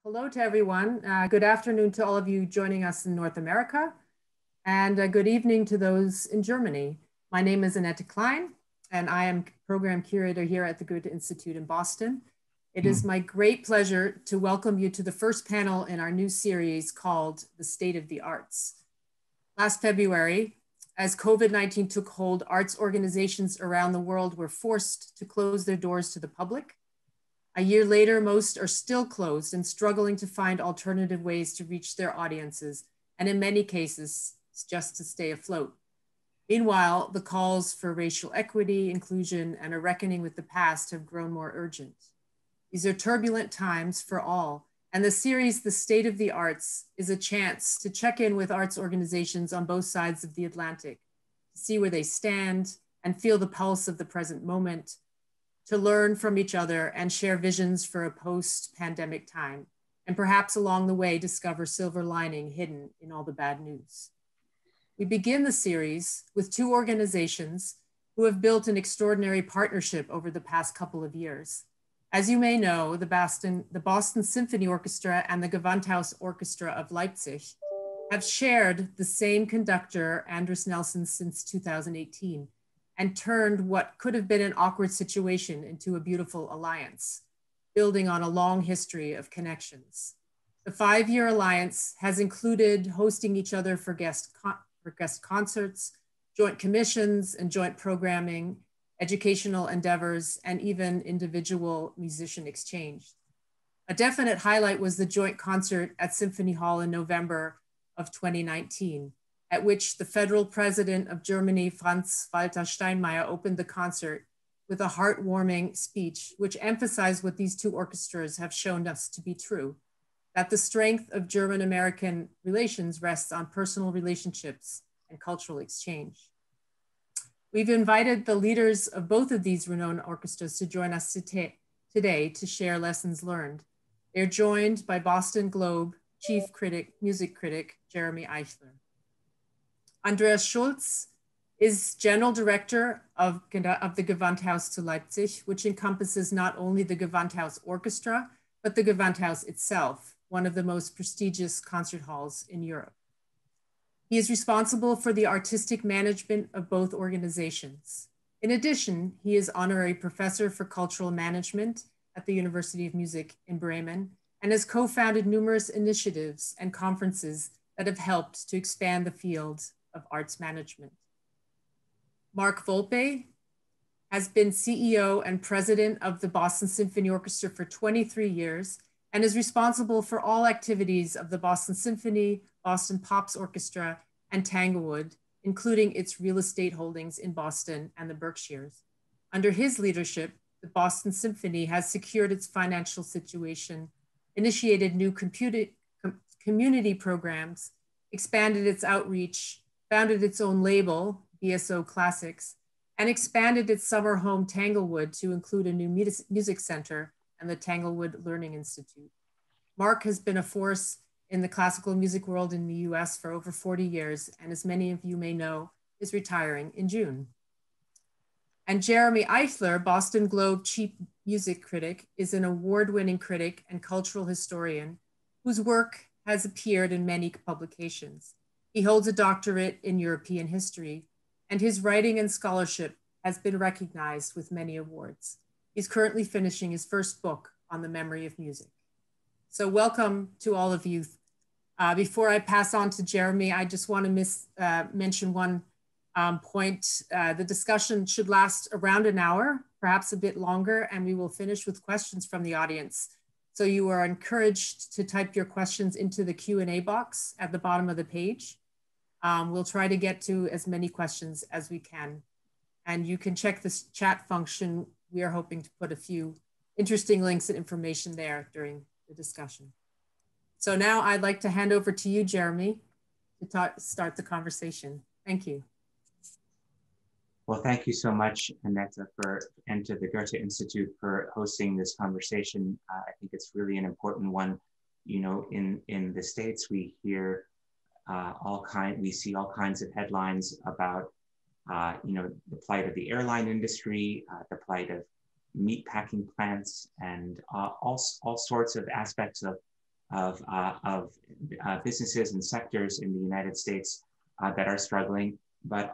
Hello to everyone. Good afternoon to all of you joining us in North America, and good evening to those in Germany. My name is Annette Klein, and I am program curator here at the Goethe-Institut in Boston. It is my great pleasure to welcome you to the first panel in our new series called The State of the Arts. Last February, as COVID-19 took hold, arts organizations around the world were forced to close their doors to the public. A year later, most are still closed and struggling to find alternative ways to reach their audiences, and in many cases, just to stay afloat. Meanwhile, the calls for racial equity, inclusion, and a reckoning with the past have grown more urgent. These are turbulent times for all, and the series, The State of the Arts, is a chance to check in with arts organizations on both sides of the Atlantic, to see where they stand and feel the pulse of the present moment, to learn from each other and share visions for a post-pandemic time, and perhaps along the way discover silver lining hidden in all the bad news. We begin the series with two organizations who have built an extraordinary partnership over the past couple of years. As you may know, the Boston Symphony Orchestra and the Gewandhaus Orchestra of Leipzig have shared the same conductor, Andreas Nelson, since 2018. And turned what could have been an awkward situation into a beautiful alliance, building on a long history of connections. The 5-year alliance has included hosting each other for guest concerts, joint commissions and joint programming, educational endeavors, and even individual musician exchange. A definite highlight was the joint concert at Symphony Hall in November of 2019. At which the federal president of Germany, Franz-Walter Steinmeier, opened the concert with a heartwarming speech, which emphasized what these two orchestras have shown us to be true, that the strength of German-American relations rests on personal relationships and cultural exchange. We've invited the leaders of both of these renowned orchestras to join us today to share lessons learned. They're joined by Boston Globe chief music critic, Jeremy Eichler. Andreas Schulz is General Director of the Gewandhaus zu Leipzig, which encompasses not only the Gewandhaus Orchestra, but the Gewandhaus itself, one of the most prestigious concert halls in Europe. He is responsible for the artistic management of both organizations. In addition, he is Honorary Professor for Cultural Management at the University of Music in Bremen and has co-founded numerous initiatives and conferences that have helped to expand the field of arts management. Mark Volpe has been CEO and president of the Boston Symphony Orchestra for 23 years and is responsible for all activities of the Boston Symphony, Boston Pops Orchestra, and Tanglewood, including its real estate holdings in Boston and the Berkshires. Under his leadership, the Boston Symphony has secured its financial situation, initiated new community programs, expanded its outreach, founded its own label, BSO Classics, and expanded its summer home Tanglewood to include a new music center and the Tanglewood Learning Institute. Mark has been a force in the classical music world in the US for over 40 years, and as many of you may know, is retiring in June. And Jeremy Eichler, Boston Globe chief music critic, is an award-winning critic and cultural historian whose work has appeared in many publications. He holds a doctorate in European history, and his writing and scholarship has been recognized with many awards. He's currently finishing his first book on the memory of music. So welcome to all of you. Before I pass on to Jeremy, I just want to mention one point. The discussion should last around an hour, perhaps a bit longer, and we will finish with questions from the audience. So you are encouraged to type your questions into the Q&A box at the bottom of the page. We'll try to get to as many questions as we can. And you can check this chat function. We are hoping to put a few interesting links and information there during the discussion. So now I'd like to hand over to you, Jeremy, to start the conversation. Thank you. Well, thank you so much, Annette, and to the Goethe-Institut for hosting this conversation. I think it's really an important one. You know, in the States, we hear we see all kinds of headlines about, you know, the plight of the airline industry, the plight of meat packing plants, and all sorts of aspects of of businesses and sectors in the United States that are struggling, but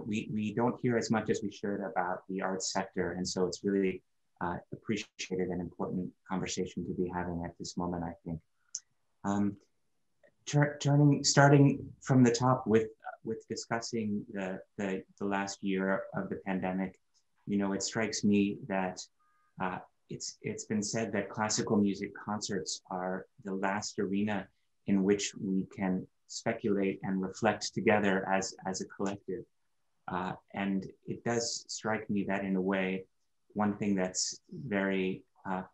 we don't hear as much as we should about the arts sector. And so it's really appreciated and important conversation to be having at this moment, I think. Starting from the top with discussing the last year of the pandemic, you know, it strikes me that it's been said that classical music concerts are the last arena in which we can speculate and reflect together as a collective. And it does strike me that in a way, one thing that's very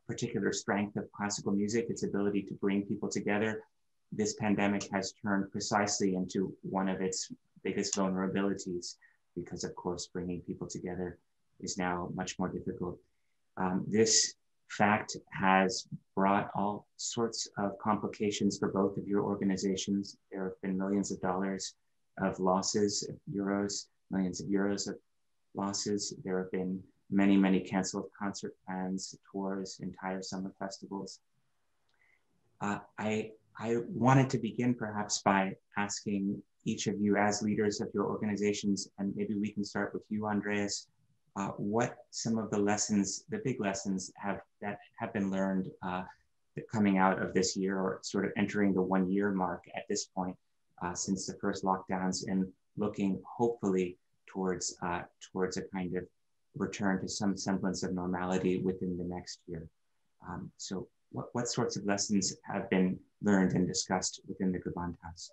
particular strength of classical music, its ability to bring people together, this pandemic has turned precisely into one of its biggest vulnerabilities, because of course, bringing people together is now much more difficult. This fact has brought all sorts of complications for both of your organizations. There have been millions of dollars of losses, millions of euros of losses. There have been many, many canceled concert plans, tours, entire summer festivals. I wanted to begin perhaps by asking each of you as leaders of your organizations, and maybe we can start with you, Andreas, what some of the lessons, the big lessons that have been learned coming out of this year, or sort of entering the 1 year mark at this point since the first lockdowns, and looking hopefully towards a kind of return to some semblance of normality within the next year. So what sorts of lessons have been learned and discussed within the Gewandhaus?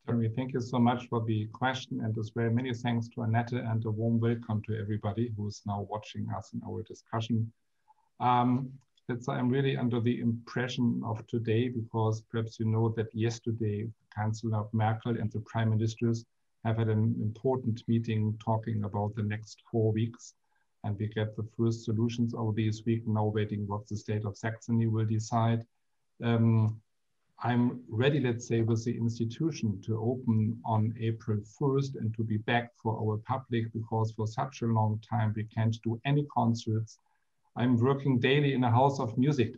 Jeremy, thank you so much for the question, and as well, many thanks to Annette, and a warm welcome to everybody who is now watching us in our discussion. I'm really under the impression of today, because perhaps you know that yesterday, Chancellor Merkel and the Prime Ministers have had an important meeting talking about the next 4 weeks, and we get the first solutions over this week, now waiting what the state of Saxony will decide. I'm ready, let's say, with the institution to open on April 1st and to be back for our public, because for such a long time we can't do any concerts. I'm working daily in a house of music,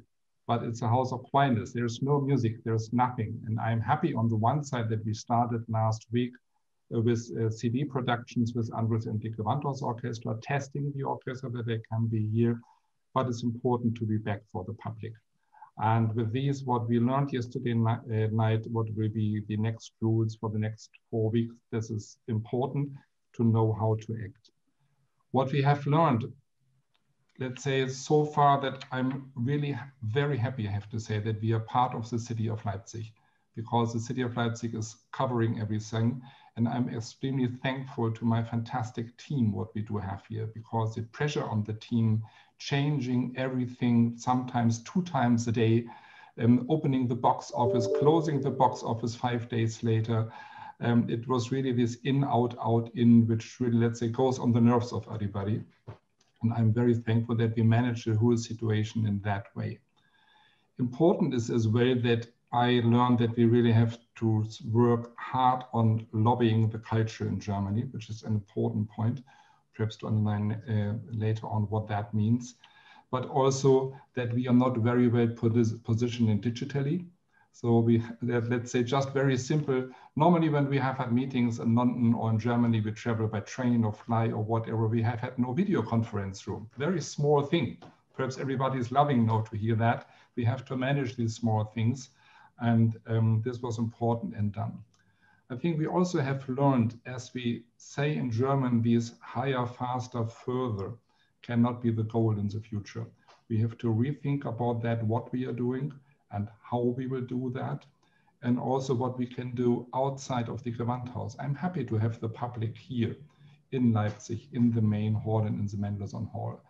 but it's a house of quietness. There's no music, there's nothing. And I'm happy on the one side that we started last week with CD productions with Andreas and the Gewandhaus Orchestra, testing the orchestra that they can be here, but it's important to be back for the public. And with these, what we learned yesterday night, what will be the next rules for the next 4 weeks, this is important to know how to act. What we have learned, let's say so far, that I'm really very happy, I have to say, that we are part of the city of Leipzig, because the city of Leipzig is covering everything. And I'm extremely thankful to my fantastic team, what we do have here, because the pressure on the team, changing everything, sometimes 2 times a day, opening the box office, closing the box office 5 days later. It was really this in, out, out, in, which really, let's say, goes on the nerves of everybody. And I'm very thankful that we managed the whole situation in that way. Important is as well that I learned that we really have to work hard on lobbying the culture in Germany, which is an important point, perhaps to underline later on what that means, but also that we are not very well positioned digitally. So let's say, just very simple. Normally when we have had meetings in London or in Germany, we travel by train or fly or whatever, we have had no video conference room. Very small thing. Perhaps everybody is loving now to hear that. We have to manage these small things. And this was important and done. I think we also have learned, as we say in German, these higher, faster, further cannot be the goal in the future. We have to rethink about that, what we are doing and how we will do that, and also what we can do outside of the Gewandhaus. I'm happy to have the public here in Leipzig, in the main hall and in the Mendelssohn Hall.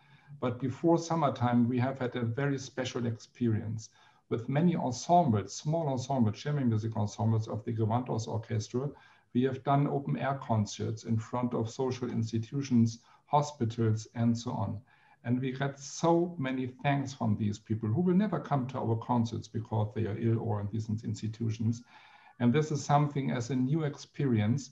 But before summertime, we have had a very special experience with many ensembles, small ensembles, chamber music ensembles of the Gewandhaus Orchestra. We have done open air concerts in front of social institutions, hospitals, and so on. And we got so many thanks from these people who will never come to our concerts because they are ill or in these institutions. And this is something as a new experience.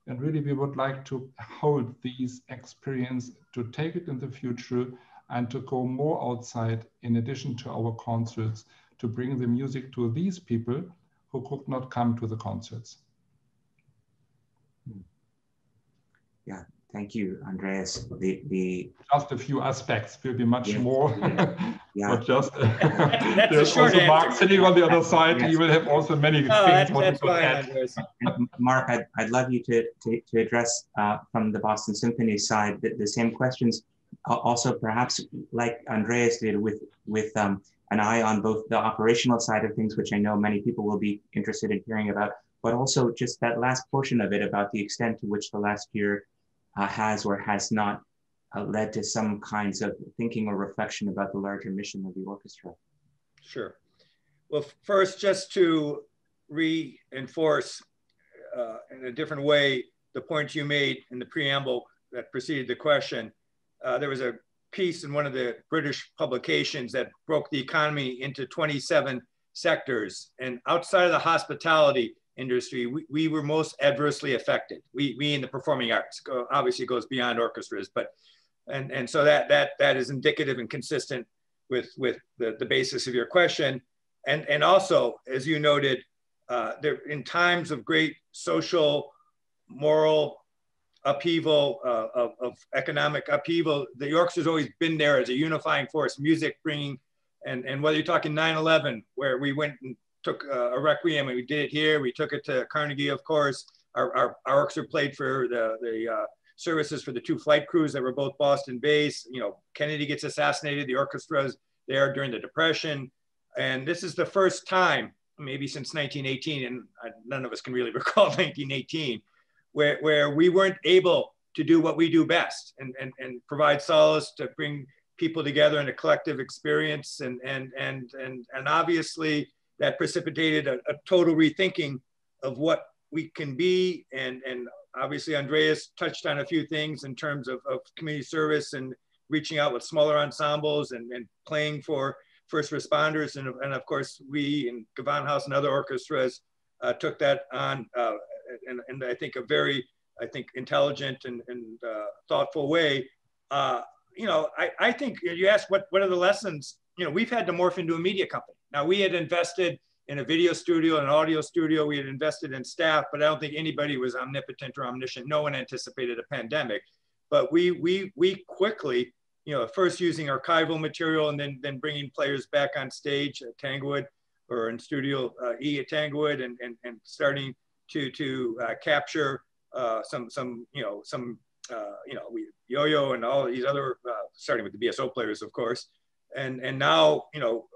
And really, we would like to hold these experience, to take it in the future and to go more outside in addition to our concerts, to bring the music to these people who could not come to the concerts. Yeah, thank you, Andreas. Just a few aspects will be much more. Yeah. But just there's also Mark sitting on the other side. Yes. He will have also many things. That's fine, Andreas. And Mark, I'd love you to address from the Boston Symphony side the same questions. Also, perhaps like Andreas did, with an eye on both the operational side of things, which I know many people will be interested in hearing about, but also just that last portion of it about the extent to which the last year has or has not led to some kinds of thinking or reflection about the larger mission of the orchestra. Sure. Well, first, just to reinforce in a different way the point you made in the preamble that preceded the question, there was a piece in one of the British publications that broke the economy into 27 sectors. And outside of the hospitality industry, we were most adversely affected. We in the performing arts, obviously goes beyond orchestras, but and so that is indicative and consistent with the basis of your question. And also, as you noted, there in times of great social, moral upheaval, of economic upheaval, the orchestra's always been there as a unifying force, music bringing, and whether you're talking 9/11, where we went and took a requiem, and we did it here, we took it to Carnegie, of course. Our orchestra played for the services for the 2 flight crews that were both Boston based. You know, Kennedy gets assassinated, the orchestra's there during the Depression. And this is the first time, maybe since 1918, and none of us can really recall 1918, where we weren't able to do what we do best and provide solace, to bring people together in a collective experience. And obviously that precipitated a total rethinking of what we can be. And obviously Andreas touched on a few things in terms of community service and reaching out with smaller ensembles and playing for first responders. And of course, we in Gewandhaus and other orchestras took that on in I think a very, intelligent and thoughtful way. You know, I think you asked what are the lessons. You know, we've had to morph into a media company. Now, we had invested in a video studio, an audio studio. We had invested in staff, but I don't think anybody was omnipotent or omniscient. No one anticipated a pandemic. But we quickly, you know, first using archival material and then bringing players back on stage at Tanglewood or in Studio E at Tanglewood and starting to capture some Yo-Yo and all these other, starting with the BSO players, of course. And now, you know,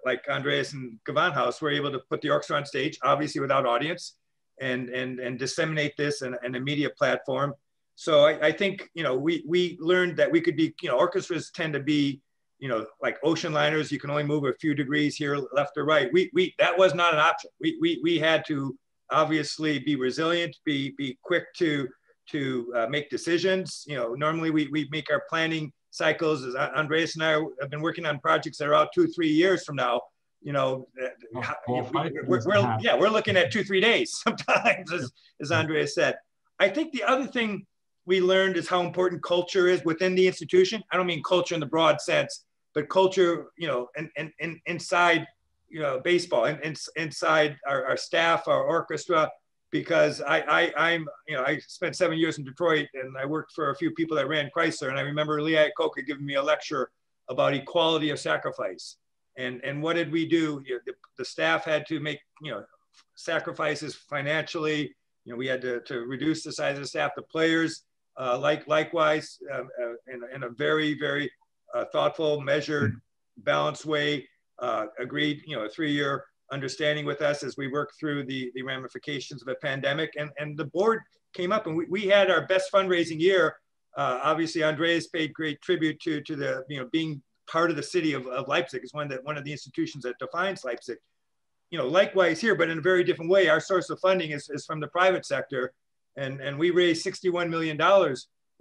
like Andreas and Gewandhaus, we're able to put the orchestra on stage, obviously without audience, and disseminate this in a media platform. So I think, you know, we learned that we could be, you know, orchestras tend to be, you know, like ocean liners. You can only move a few degrees here, left or right. That was not an option. We had to obviously be resilient, be quick to make decisions. You know, normally we make our planning cycles. As Andreas and I have been working on projects that are out 2-3 years from now. You know, we're looking at 2-3 days sometimes, as Andreas said. I think the other thing we learned is how important culture is within the institution. I don't mean culture in the broad sense, but culture, you know, and inside, you know, baseball and inside our staff, our orchestra, because I'm, you know, I spent 7 years in Detroit and I worked for a few people that ran Chrysler. And I remember Lee Iacocca giving me a lecture about equality of sacrifice. And what did we do? You know, the staff had to make, you know, sacrifices financially. You know, we had to reduce the size of the staff. The players, likewise, in a very, very thoughtful, measured, balanced way, agreed, you know, a 3-year understanding with us as we work through the ramifications of a pandemic. And the board came up and we had our best fundraising year. Obviously, Andreas paid great tribute to the, you know, being part of the city of Leipzig is one of the institutions that defines Leipzig. You know, likewise here, but in a very different way. Our source of funding is from the private sector. And we raised $61 million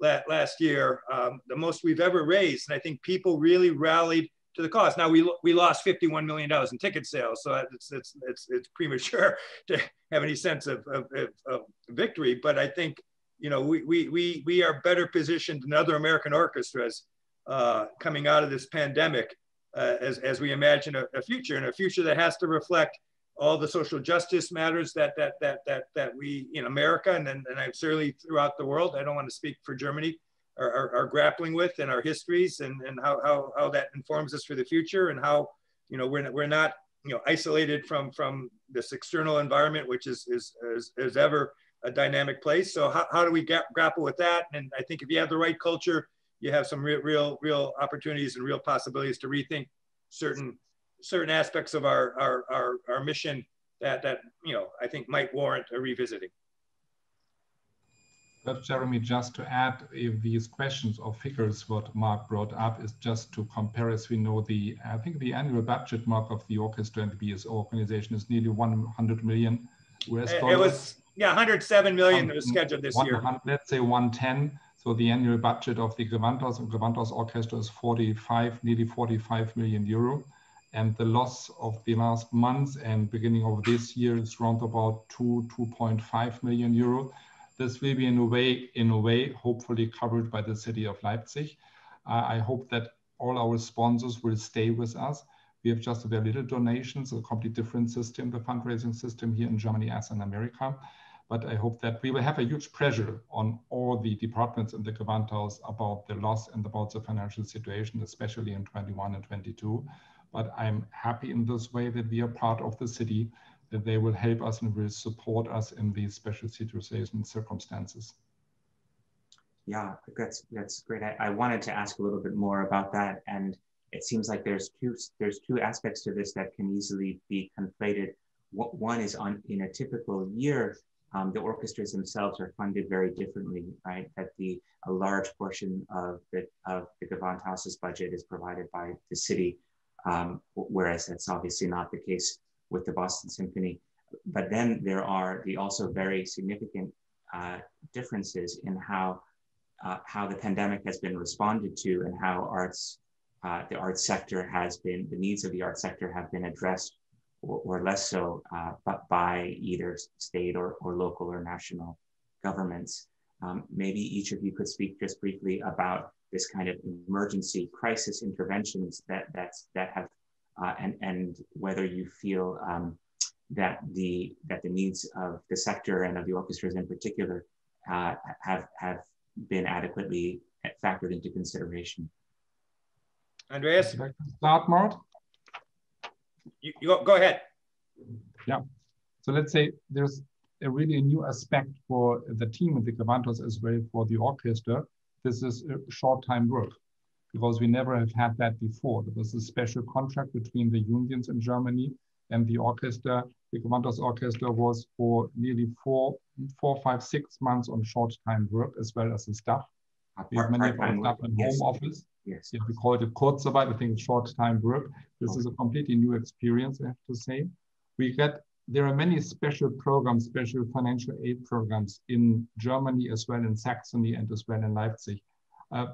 last year, the most we've ever raised. And I think people really rallied to the cause. Now we lost $51 million in ticket sales, so it's premature to have any sense of victory. But I think, you know, we are better positioned than other American orchestras coming out of this pandemic as we imagine a future, and a future that has to reflect all the social justice matters that we in America and I'm certainly throughout the world, I don't want to speak for Germany, are grappling with in our histories, and how that informs us for the future, and how we're not isolated from this external environment, which is ever a dynamic place. So how do we grapple with that? And I think if you have the right culture, you have some real opportunities and real possibilities to rethink certain aspects of our mission that I think might warrant a revisiting. But Jeremy, just to add, if these questions or figures what Mark brought up is just to compare, as we know, I think the annual budget, Mark, of the orchestra and the BSO organization is nearly 100 million US dollars. It was, 107 million that was scheduled this year. Let's say 110. So the annual budget of the Gewandhaus and Gewandhaus Orchestra is nearly 45 million euro. And the loss of the last months and beginning of this year is around about 2.5 million euro. This will be in a way, hopefully covered by the city of Leipzig. I hope that all our sponsors will stay with us. We have just very little donations, a completely different system, the fundraising system here in Germany as in America. But I hope that we will have a huge pressure on all the departments in the Gewandhaus about the loss and about the financial situation, especially in 21 and 22. But I'm happy in this way that we are part of the city, that they will help us and will support us in these special situations and circumstances. Yeah, that's great. I wanted to ask a little bit more about that, and it seems like there's two aspects to this that can easily be conflated. One is in a typical year, the orchestras themselves are funded very differently, right? That a large portion of the Gewandhaus's budget is provided by the city, whereas that's obviously not the case with the Boston Symphony. But then there are the also very significant differences in how the pandemic has been responded to, and how the arts sector the needs of the arts sector have been addressed, or less so, but by either state or local or national governments. Maybe each of you could speak just briefly about this kind of emergency crisis interventions that have, and whether you feel that the needs of the sector and of the orchestras in particular have been adequately factored into consideration. Andreas? Start, Mart? You go ahead. Yeah. So let's say there's a really new aspect for the team in the Gewandhaus as well for the orchestra. This is short-time work, because we never have had that before. There was a special contract between the unions in Germany and the orchestra. The Gewandhaus Orchestra was for nearly 4, 5, 6 months on short-time work, as well as the staff. We have many of our staff in home office. Yes. Yeah, we call it Kurzarbeit, I think short-time work. This is a completely new experience, I have to say. There are many special programs, special financial aid programs in Germany, as well in Saxony, and as well in Leipzig.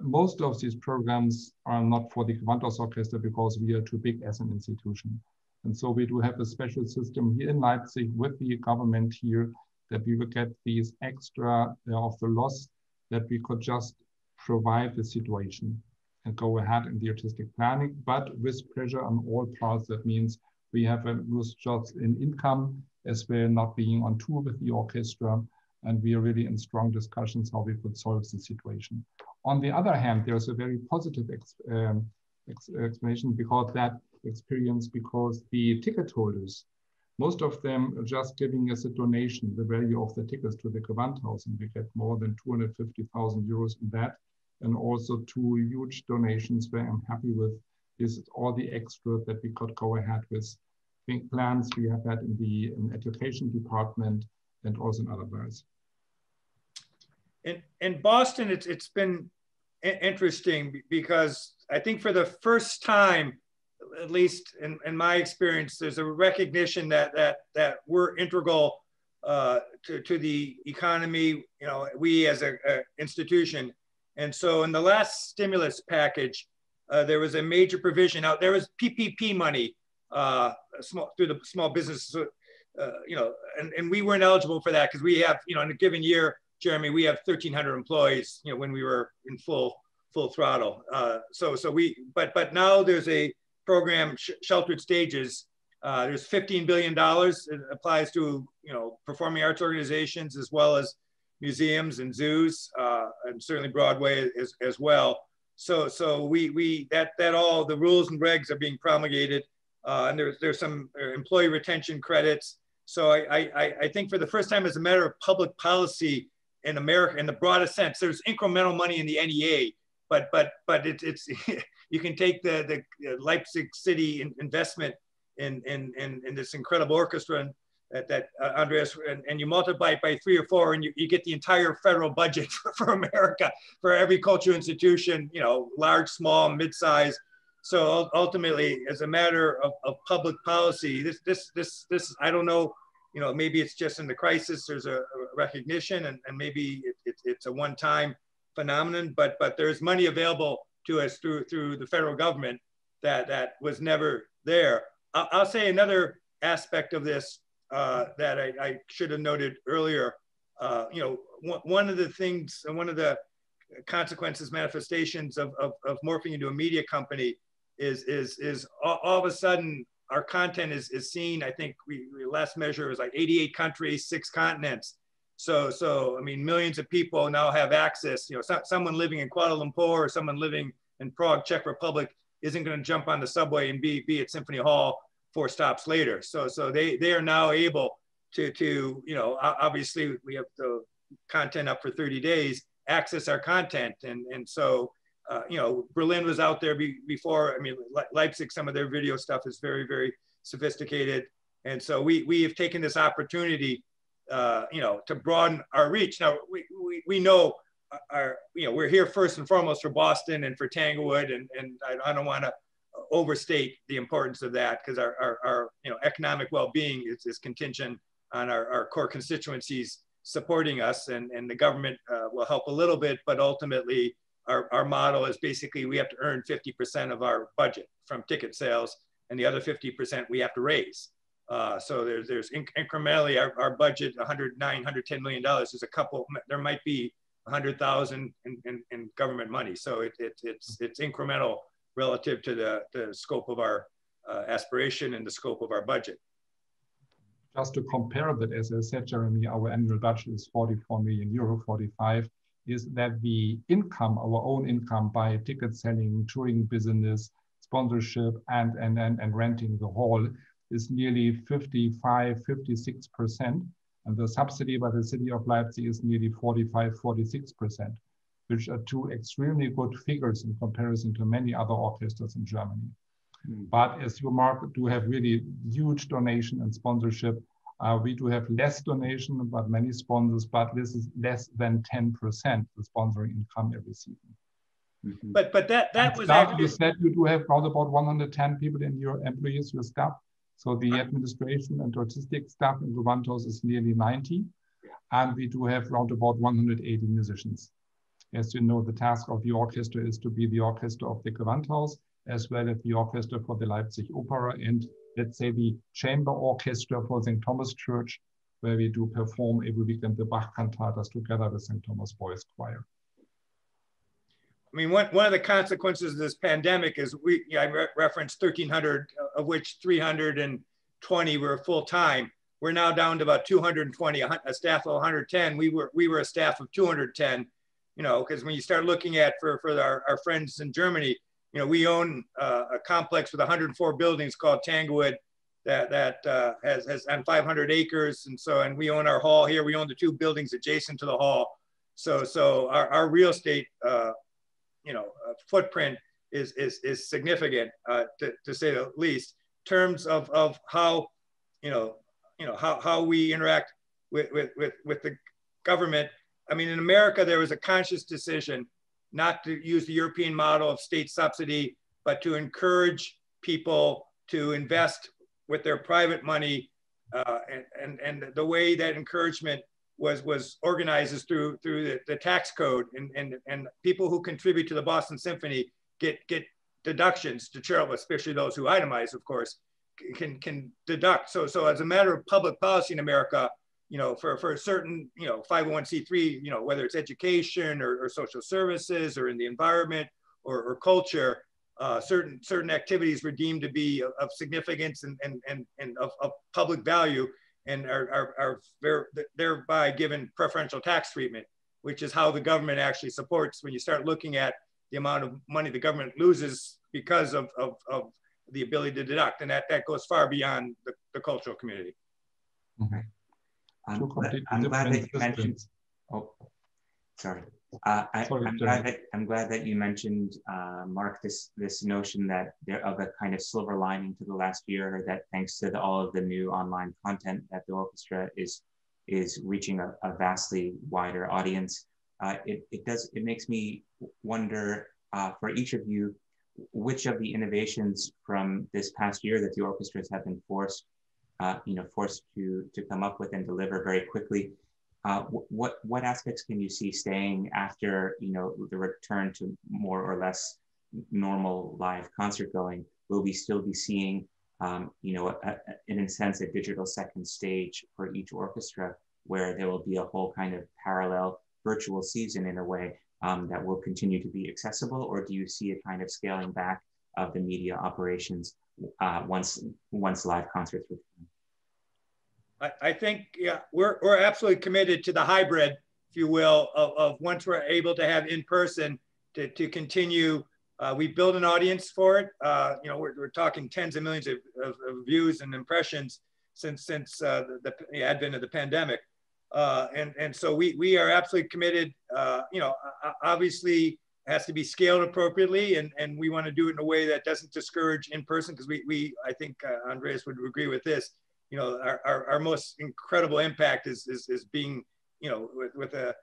Most of these programs are not for the Gewandhaus Orchestra because we are too big as an institution. And so we do have a special system here in Leipzig with the government here, that we will get these extra of the loss, that we could just provide the situation and go ahead in the artistic planning, but with pressure on all parts. That means we have a loose jobs in income, as well not being on tour with the orchestra, and we are really in strong discussions how we could solve the situation. On the other hand, there's a very positive explanation because the ticket holders, most of them are just giving us a donation, the value of the tickets to the Gewandhaus, and we get more than 250,000 euros in that, and also 2 huge donations where I'm happy with. This is all the extra that we could go ahead with. Big plans we have had in the education department and also in other areas. In Boston, it's been interesting because I think for the first time, at least in my experience, there's a recognition that we're integral to the economy, we as an institution. And so in the last stimulus package, there was a major provision out. There was PPP money through the small business, and we weren't eligible for that because we have, in a given year, Jeremy, we have 1,300 employees. When we were in full throttle. But now there's a program Sheltered Stages. There's $15 billion. It applies to, you know, performing arts organizations as well as museums and zoos, and certainly Broadway as well. So that all the rules and regs are being promulgated, and there's some employee retention credits. So I think for the first time, as a matter of public policy in America, in the broadest sense, there's incremental money in the NEA, but it's you can take the Leipzig city investment in this incredible orchestra that Andreas, and you multiply it by 3 or 4, and you get the entire federal budget for America, for every cultural institution, you know, large, small, mid-size. So ultimately, as a matter of public policy, this I don't know, you know, maybe it's just in the crisis, there's a recognition, and maybe it's a one-time phenomenon, but there's money available to us through the federal government that was never there. I'll say another aspect of this that I should have noted earlier. You know, one of the things and one of the consequences, manifestations of morphing into a media company is all of a sudden our content is seen. I think we last measure was like 88 countries, 6 continents. So I mean, millions of people now have access. You know, someone living in Kuala Lumpur or someone living in Prague, Czech Republic, isn't going to jump on the subway and be at Symphony Hall 4 stops later. So they are now able to you know, obviously we have the content up for 30 days, access our content. And so, you know, Berlin was out there before. I mean, Leipzig, some of their video stuff is very, very sophisticated. And so we have taken this opportunity, you know, to broaden our reach. Now, we know you know, we're here first and foremost for Boston and for Tanglewood, and I don't want to overstate the importance of that, because our you know, economic well-being is contingent on our core constituencies supporting us, and the government will help a little bit, but ultimately our model is basically we have to earn 50% of our budget from ticket sales, and the other 50% we have to raise. So there's incrementally our budget, $110 million. There's a couple, there might be 100,000 in government money. So it's incremental relative to the scope of our aspiration and the scope of our budget. Just to compare that, as I said, Jeremy, our annual budget is 44 million euro, 45, is that the income, our own income by ticket selling, touring business, sponsorship, and renting the hall is nearly 55, 56%. And the subsidy by the city of Leipzig is nearly 45, 46%, which are 2 extremely good figures in comparison to many other orchestras in Germany. But as you, Mark, do have really huge donation and sponsorship. We do have less donation, but many sponsors, but this is less than 10% the sponsoring income every season. But that was staff, actually... You said you do have around about 110 people in your employees, your staff. So the administration and artistic staff in Gewandhaus is nearly 90. And we do have around about 180 musicians. As you know, the task of the orchestra is to be the orchestra of the Gewandhaus, as well as the orchestra for the Leipzig Opera, and let's say the chamber orchestra for St. Thomas Church, where we do perform every weekend the Bach cantatas together with St. Thomas Boys Choir. I mean, one of the consequences of this pandemic is I referenced 1,300, of which 320 were full-time. We're now down to about 220, a staff of 110. We were a staff of 210, you know, because when you start looking at, for our friends in Germany, you know, we own a complex with 104 buildings called Tanglewood that has on 500 acres. And we own our hall here. We own the 2 buildings adjacent to the hall. So our real estate, you know, footprint is significant, to say the least, in terms of how, you know, how we interact with the government. I mean, in America, there was a conscious decision not to use the European model of state subsidy, but to encourage people to invest with their private money. And the way that encouragement was organized is through the tax code, and people who contribute to the Boston Symphony get deductions to charitable, especially those who itemize, of course, can deduct. So as a matter of public policy in America, you know, for a certain, you know, 501c3, you know, whether it's education or social services or in the environment or culture, certain activities were deemed to be of significance and of public value, and are thereby given preferential tax treatment, which is how the government actually supports. When you start looking at the amount of money the government loses because of the ability to deduct, and that goes far beyond the cultural community. Okay. I'm glad that you mentioned. Oh, sorry. I'm glad that you mentioned, Mark, this notion that there of a kind of silver lining to the last year, that thanks to all of the new online content that the orchestra is reaching a vastly wider audience. It makes me wonder for each of you, which of the innovations from this past year that the orchestras have been forced to come up with and deliver very quickly. What aspects can you see staying after the return to more or less normal live concert going? Will we still be seeing in a sense a digital second stage for each orchestra, where there will be a whole kind of parallel virtual season in a way that will continue to be accessible? Or do you see a kind of scaling back of the media operations once live concerts return? I think, yeah, we're absolutely committed to the hybrid, if you will, of once we're able to have in person to continue. We build an audience for it. We're talking tens of millions of views and impressions since the advent of the pandemic. And so we are absolutely committed. Obviously it has to be scaled appropriately, and we want to do it in a way that doesn't discourage in person, because I think Andreas would agree with this. Our most incredible impact is being, with a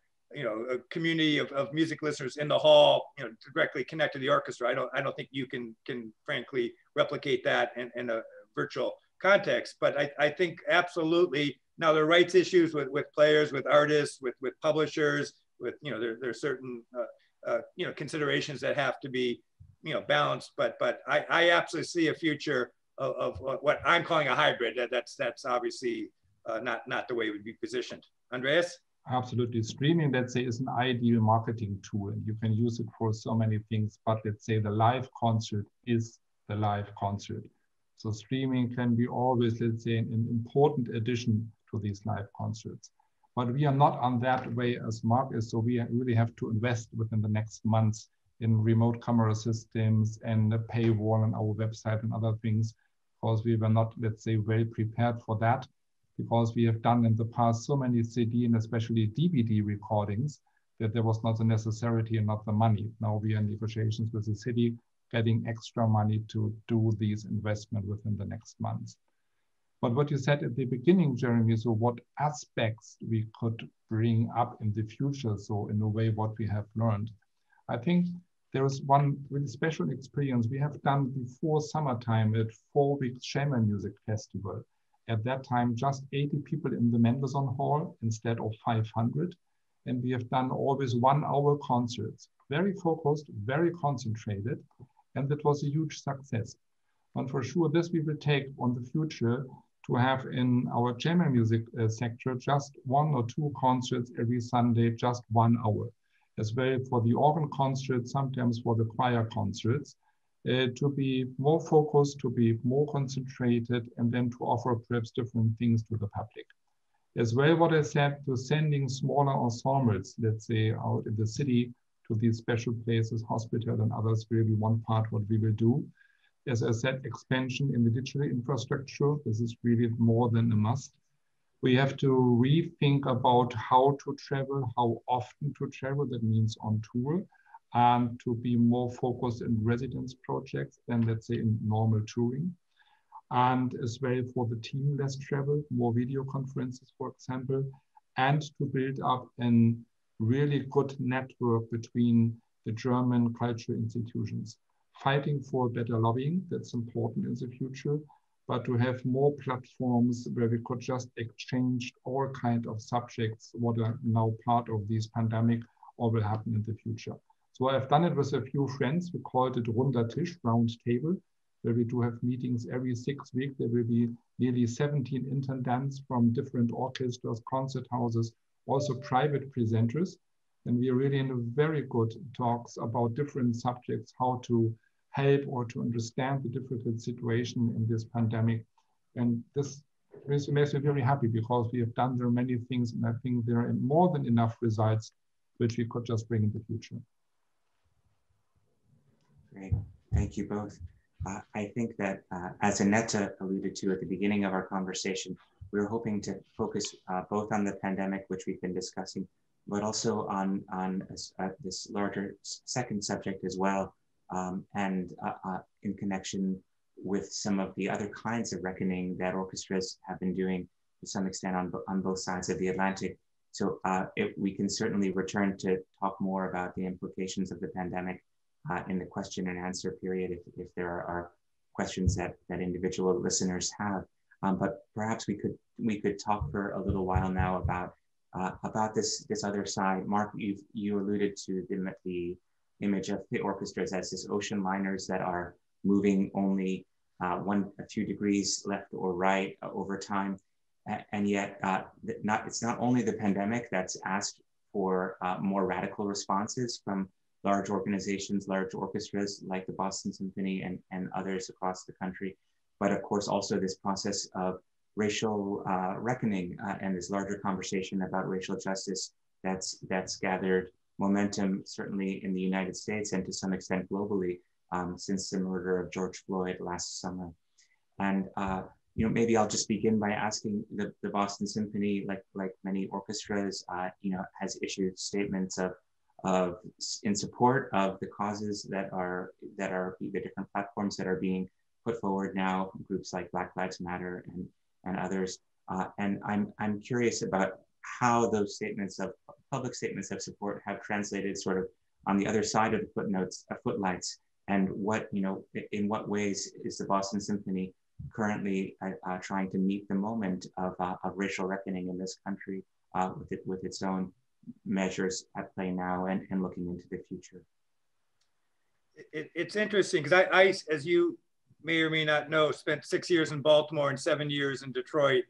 community of music listeners in the hall, directly connected to the orchestra. I don't think you can frankly replicate that in a virtual context. But I think absolutely, now there are rights issues with players, with artists, with publishers, with there's certain considerations that have to be balanced. But I absolutely see a future of what I'm calling a hybrid. That's obviously not the way it would be positioned. Andreas? Absolutely. Streaming, let's say, is an ideal marketing tool, and you can use it for so many things, but let's say the live concert is the live concert. So streaming can be always, let's say, an important addition to these live concerts. But we are not on that way as Mark is, so we really have to invest within the next months in remote camera systems and a paywall on our website and other things, because we were not, let's say, well prepared for that, because we have done in the past so many CD and especially DVD recordings that there was not the necessity and not the money. Now we are in negotiations with the city, getting extra money to do these investments within the next months. But what you said at the beginning, Jeremy, so what aspects we could bring up in the future, so in a way what we have learned. I think there is one really special experience we have done before summertime at 4 weeks Chamber Music Festival. At that time, just 80 people in the Mendelssohn Hall instead of 500. And we have done always 1 hour concerts, very focused, very concentrated. And that was a huge success. And for sure, this we will take on the future to have in our chamber music sector, just 1 or 2 concerts every Sunday, just 1 hour. As well for the organ concerts, sometimes for the choir concerts, to be more focused, to be more concentrated, and then to offer perhaps different things to the public. As well, what I said, to sending smaller ensembles, let's say out in the city, to these special places, hospital and others will be one part what we will do. As I said, expansion in the digital infrastructure, this is really more than a must. We have to rethink about how to travel, how often to travel, that means on tour, and to be more focused in residence projects than, let's say, in normal touring. And as well for the team, less travel, more video conferences, for example, and to build up a really good network between the German cultural institutions. Fighting for better lobbying, that's important in the future, but to have more platforms where we could just exchange all kinds of subjects, what are now part of this pandemic or will happen in the future. So I've done it with a few friends. We called it Runder Tisch, round table, where we do have meetings every 6 weeks. There will be nearly 17 intendants from different orchestras, concert houses, also private presenters. And we are really in a very good talks about different subjects, how to help or to understand the difficult situation in this pandemic. And this makes me very happy because we have done there many things, and I think there are more than enough results which we could just bring in the future. Great, thank you both. I think that as Annette alluded to at the beginning of our conversation, we were hoping to focus both on the pandemic, which we've been discussing, but also on this larger second subject as well, and in connection with some of the other kinds of reckoning that orchestras have been doing to some extent on both sides of the Atlantic. So if we can certainly return to talk more about the implications of the pandemic in the question and answer period, if there are questions that individual listeners have. But perhaps we could talk for a little while now about this other side. Mark, you alluded to the image of the orchestras as this ocean liners that are moving only a few degrees left or right over time. And yet it's not only the pandemic that's asked for more radical responses from large organizations, large orchestras like the Boston Symphony and others across the country, but of course also this process of racial reckoning and this larger conversation about racial justice that's gathered momentum certainly in the United States and to some extent globally since the murder of George Floyd last summer. And maybe I'll just begin by asking the Boston Symphony, like many orchestras, has issued statements in support of the causes that are the different platforms that are being put forward now, groups like Black Lives Matter and others. And I'm curious about how those public statements of support have translated sort of on the other side of the footlights, and in what ways is the Boston Symphony currently trying to meet the moment of racial reckoning in this country with its own measures at play now and looking into the future. It's interesting because I, as you may or may not know, spent 6 years in Baltimore and 7 years in Detroit.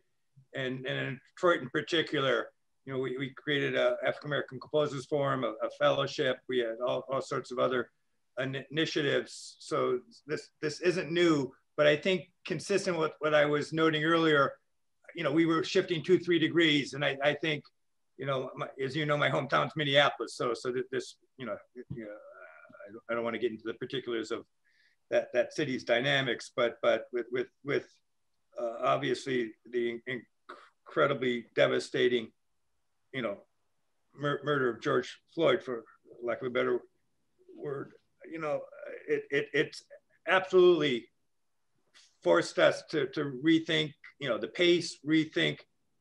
And in Detroit in particular, we created a African American Composers Forum, a fellowship. We had all sorts of other initiatives. So this isn't new, but I think consistent with what I was noting earlier, we were shifting 2-3 degrees. And I think, as you know, my hometown's Minneapolis. So this, I don't want to get into the particulars of that city's dynamics, but with obviously the incredibly devastating, murder of George Floyd, for lack of a better word, it's absolutely forced us to rethink, the pace, rethink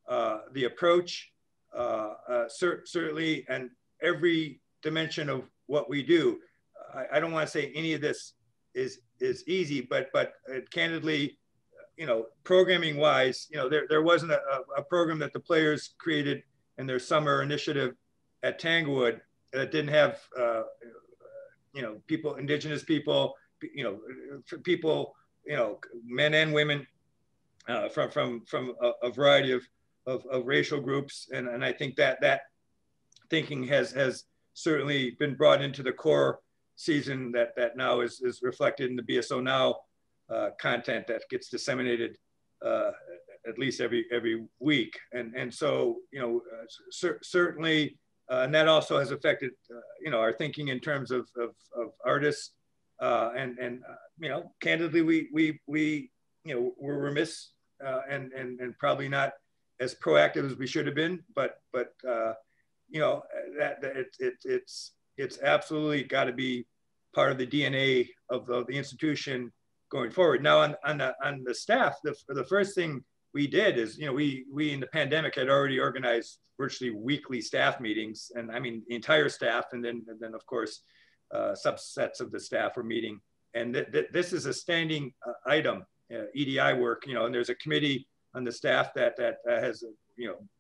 the approach, certainly, and every dimension of what we do. I don't want to say any of this is easy, but candidly, programming wise, there wasn't a program that the players created in their summer initiative at Tanglewood that didn't have, people, indigenous people, people, men and women from a variety of racial groups. And I think that thinking has certainly been brought into the core season that now is reflected in the BSO Now content that gets disseminated at least every week. And so, certainly, and that also has affected, our thinking in terms of artists. And candidly, we we're remiss and probably not as proactive as we should have been, but it's absolutely got to be part of the DNA of the institution going forward. Now on the staff, the first thing we did is, we in the pandemic had already organized virtually weekly staff meetings, and I mean the entire staff, and then of course subsets of the staff were meeting. And this is a standing item, EDI work, and there's a committee on the staff that has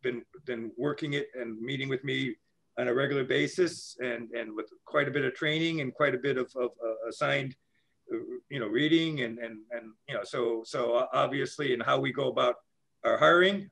been working it and meeting with me on a regular basis, and with quite a bit of training and quite a bit of assigned reading and so obviously in how we go about our hiring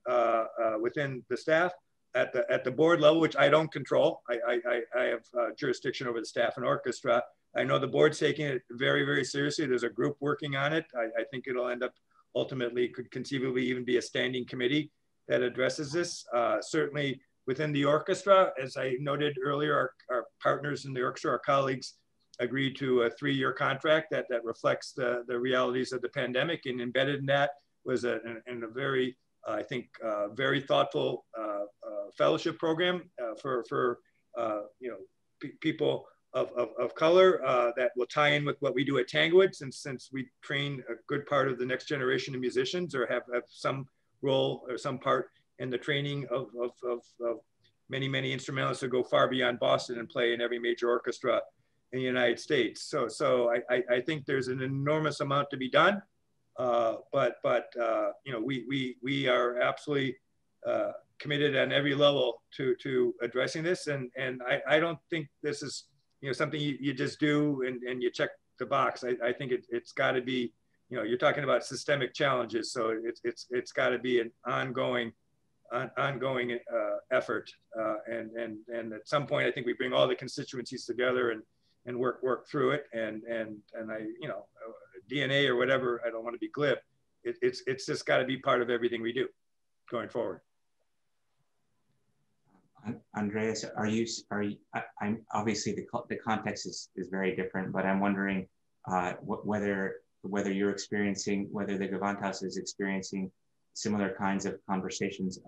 within the staff at the board level, which I don't control. I have jurisdiction over the staff and orchestra, I know the board's taking it very, very seriously. There's a group working on it. I think it'll end up ultimately, could conceivably even be a standing committee that addresses this. Certainly within the orchestra, as I noted earlier, our partners in the orchestra, our colleagues, agreed to a 3-year contract that reflects the realities of the pandemic, and embedded in that was a very, I think, very thoughtful fellowship program for people of color that will tie in with what we do at Tanglewood, since we train a good part of the next generation of musicians, or have some role or some part in the training of many, many instrumentalists who go far beyond Boston and play in every major orchestra in the United States. So I think there's an enormous amount to be done, but we are absolutely committed on every level to addressing this, and I don't think this is something you just do and you check the box. I think it's got to be, you're talking about systemic challenges, so it's got to be an ongoing effort, and at some point I think we bring all the constituencies together and work through it, and I DNA or whatever, I don't want to be glib, it's just got to be part of everything we do going forward. Andreas, I'm obviously the context is very different, but I'm wondering whether you're experiencing, whether the Gewandhaus is experiencing similar kinds of conversations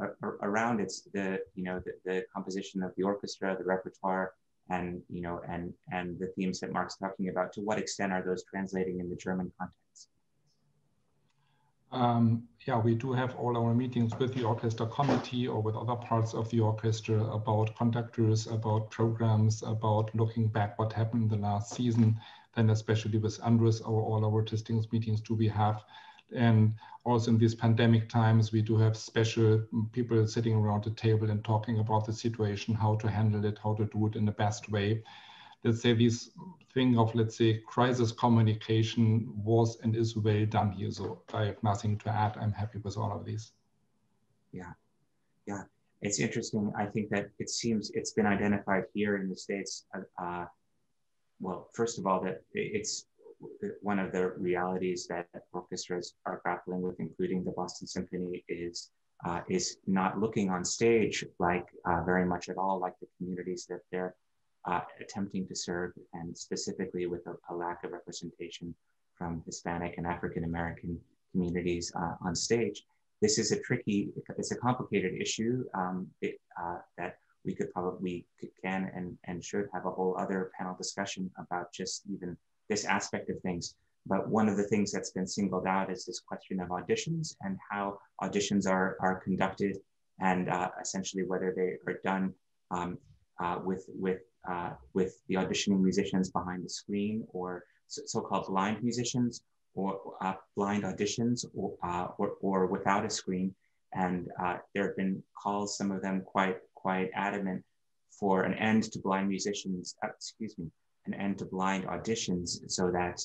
around the composition of the orchestra, the repertoire, and the themes that Mark's talking about. To what extent are those translating in the German context? Yeah, we do have all our meetings with the orchestra committee or with other parts of the orchestra about conductors, about programs, about looking back what happened in the last season. Then especially with Andreas, all our testings meetings do we have. And also in these pandemic times, we do have special people sitting around the table and talking about the situation, how to handle it, how to do it in the best way. Let's say this thing of, let's say, crisis communication was and is well done here. So I have nothing to add. I'm happy with all of these. Yeah, it's interesting. I think that it seems it's been identified here in the States. Well, first of all, that it's one of the realities that orchestras are grappling with, including the Boston Symphony, is not looking on stage like very much at all like the communities that they're attempting to serve, and specifically with a lack of representation from Hispanic and African American communities on stage. This is it's a complicated issue that we can and should have a whole other panel discussion about just even this aspect of things. But one of the things that's been singled out is this question of auditions and how auditions are conducted, and essentially whether they are done with the auditioning musicians behind the screen, or so-called blind musicians, or blind auditions, or without a screen. And there have been calls, some of them quite adamant, for an end to blind musicians, an end to blind auditions, so that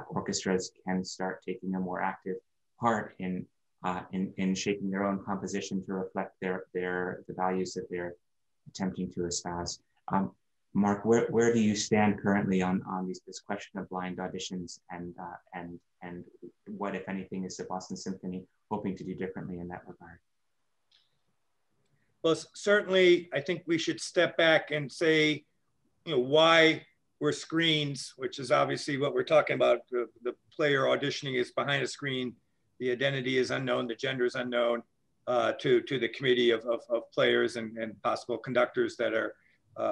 orchestras can start taking a more active part in shaping their own composition to reflect the values that they're attempting to espouse. Mark, where do you stand currently on this question of blind auditions, and what, if anything, is the Boston Symphony hoping to do differently in that regard? Well, certainly, I think we should step back and say, why were screens, which is obviously what we're talking about, the player auditioning is behind a screen, the identity is unknown, the gender is unknown, to the committee of players and possible conductors that are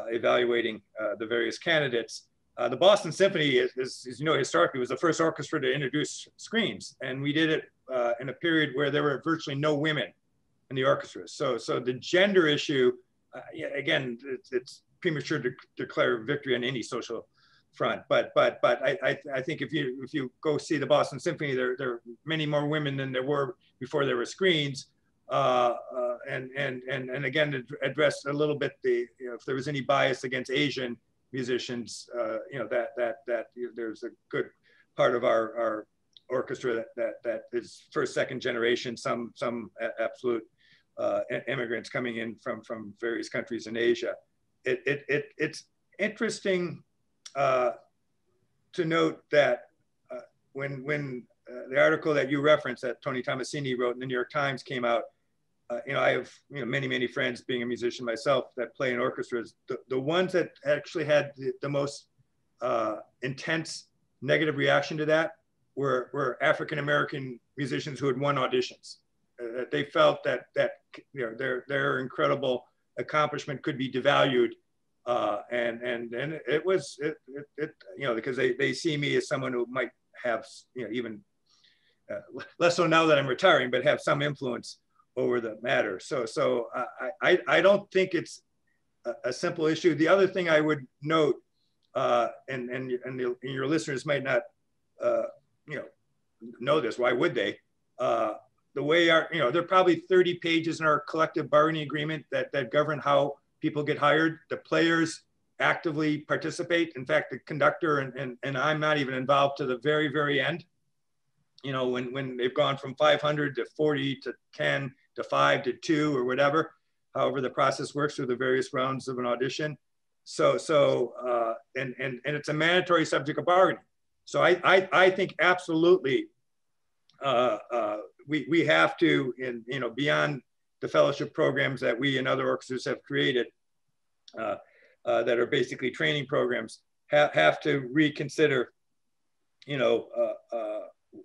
evaluating the various candidates. The Boston Symphony, as you know, historically was the first orchestra to introduce screens, and we did it in a period where there were virtually no women in the orchestra. So the gender issue, again, it's premature to declare victory on any social front, but I think if you go see the Boston Symphony, there are many more women than there were before there were screens. And again, to address a little bit if there was any bias against Asian musicians, there's a good part of our orchestra that is first, second generation, some absolute immigrants coming in from various countries in Asia. It's interesting to note that when the article that you referenced that Tony Tomasini wrote in the New York Times came out, I have many friends, being a musician myself, that play in orchestras. The ones that actually had the most intense negative reaction to that were African-American musicians who had won auditions. They felt that their incredible accomplishment could be devalued, and it was because they see me as someone who might have even less so now that I'm retiring, but have some influence over the matter. So I don't think it's a simple issue. The other thing I would note, and your listeners might not know this, why would they? The way there are probably 30 pages in our collective bargaining agreement that govern how people get hired. The players actively participate. In fact, the conductor and I'm not even involved to the very, very end. When they've gone from 500 to 40 to 10 to 5 to 2 or whatever, however the process works through the various rounds of an audition. So it's a mandatory subject of bargaining. So I think absolutely we have to, beyond the fellowship programs that we and other orchestras have created that are basically training programs, have to reconsider,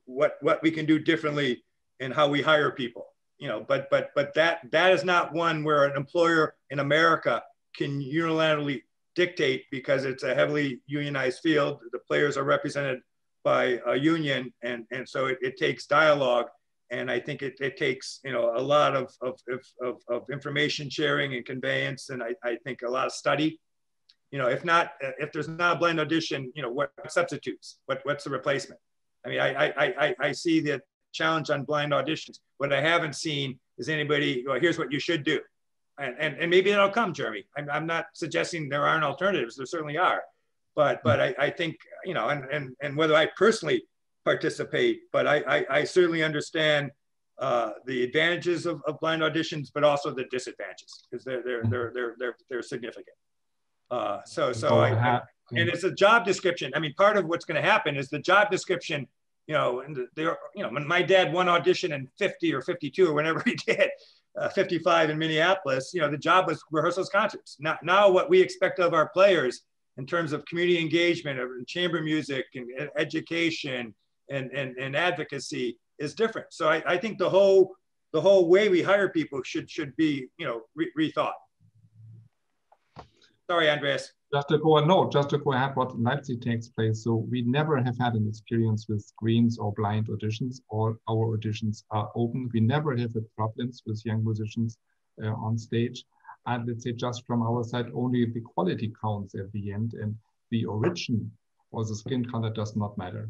what we can do differently in how we hire people. But that is not one where an employer in America can unilaterally dictate, because it's a heavily unionized field. The players are represented by a union, and so it takes dialogue. And I think it takes a lot of information sharing and conveyance, and I think a lot of study. If there's not a blind audition, what substitutes? What's the replacement? I mean, I see the challenge on blind auditions. What I haven't seen is anybody, here's what you should do. And maybe that'll come, Jeremy. I'm not suggesting there aren't alternatives. There certainly are. But I think, and whether I personally participate, but I certainly understand the advantages of blind auditions, but also the disadvantages, because they're significant. And it's a job description. I mean, part of what's going to happen is the job description, when my dad won audition in 50 or 52 or whenever he did, 55 in Minneapolis, the job was rehearsals, concerts. Now what we expect of our players in terms of community engagement, of chamber music and education and advocacy is different. So I think the whole way we hire people should be, rethought. Sorry, Andreas. Just to go ahead, what in Leipzig takes place. So we never have had an experience with screens or blind auditions. All our auditions are open. We never have problems with young musicians on stage. And let's say just from our side, only the quality counts at the end, and the origin or the skin color does not matter.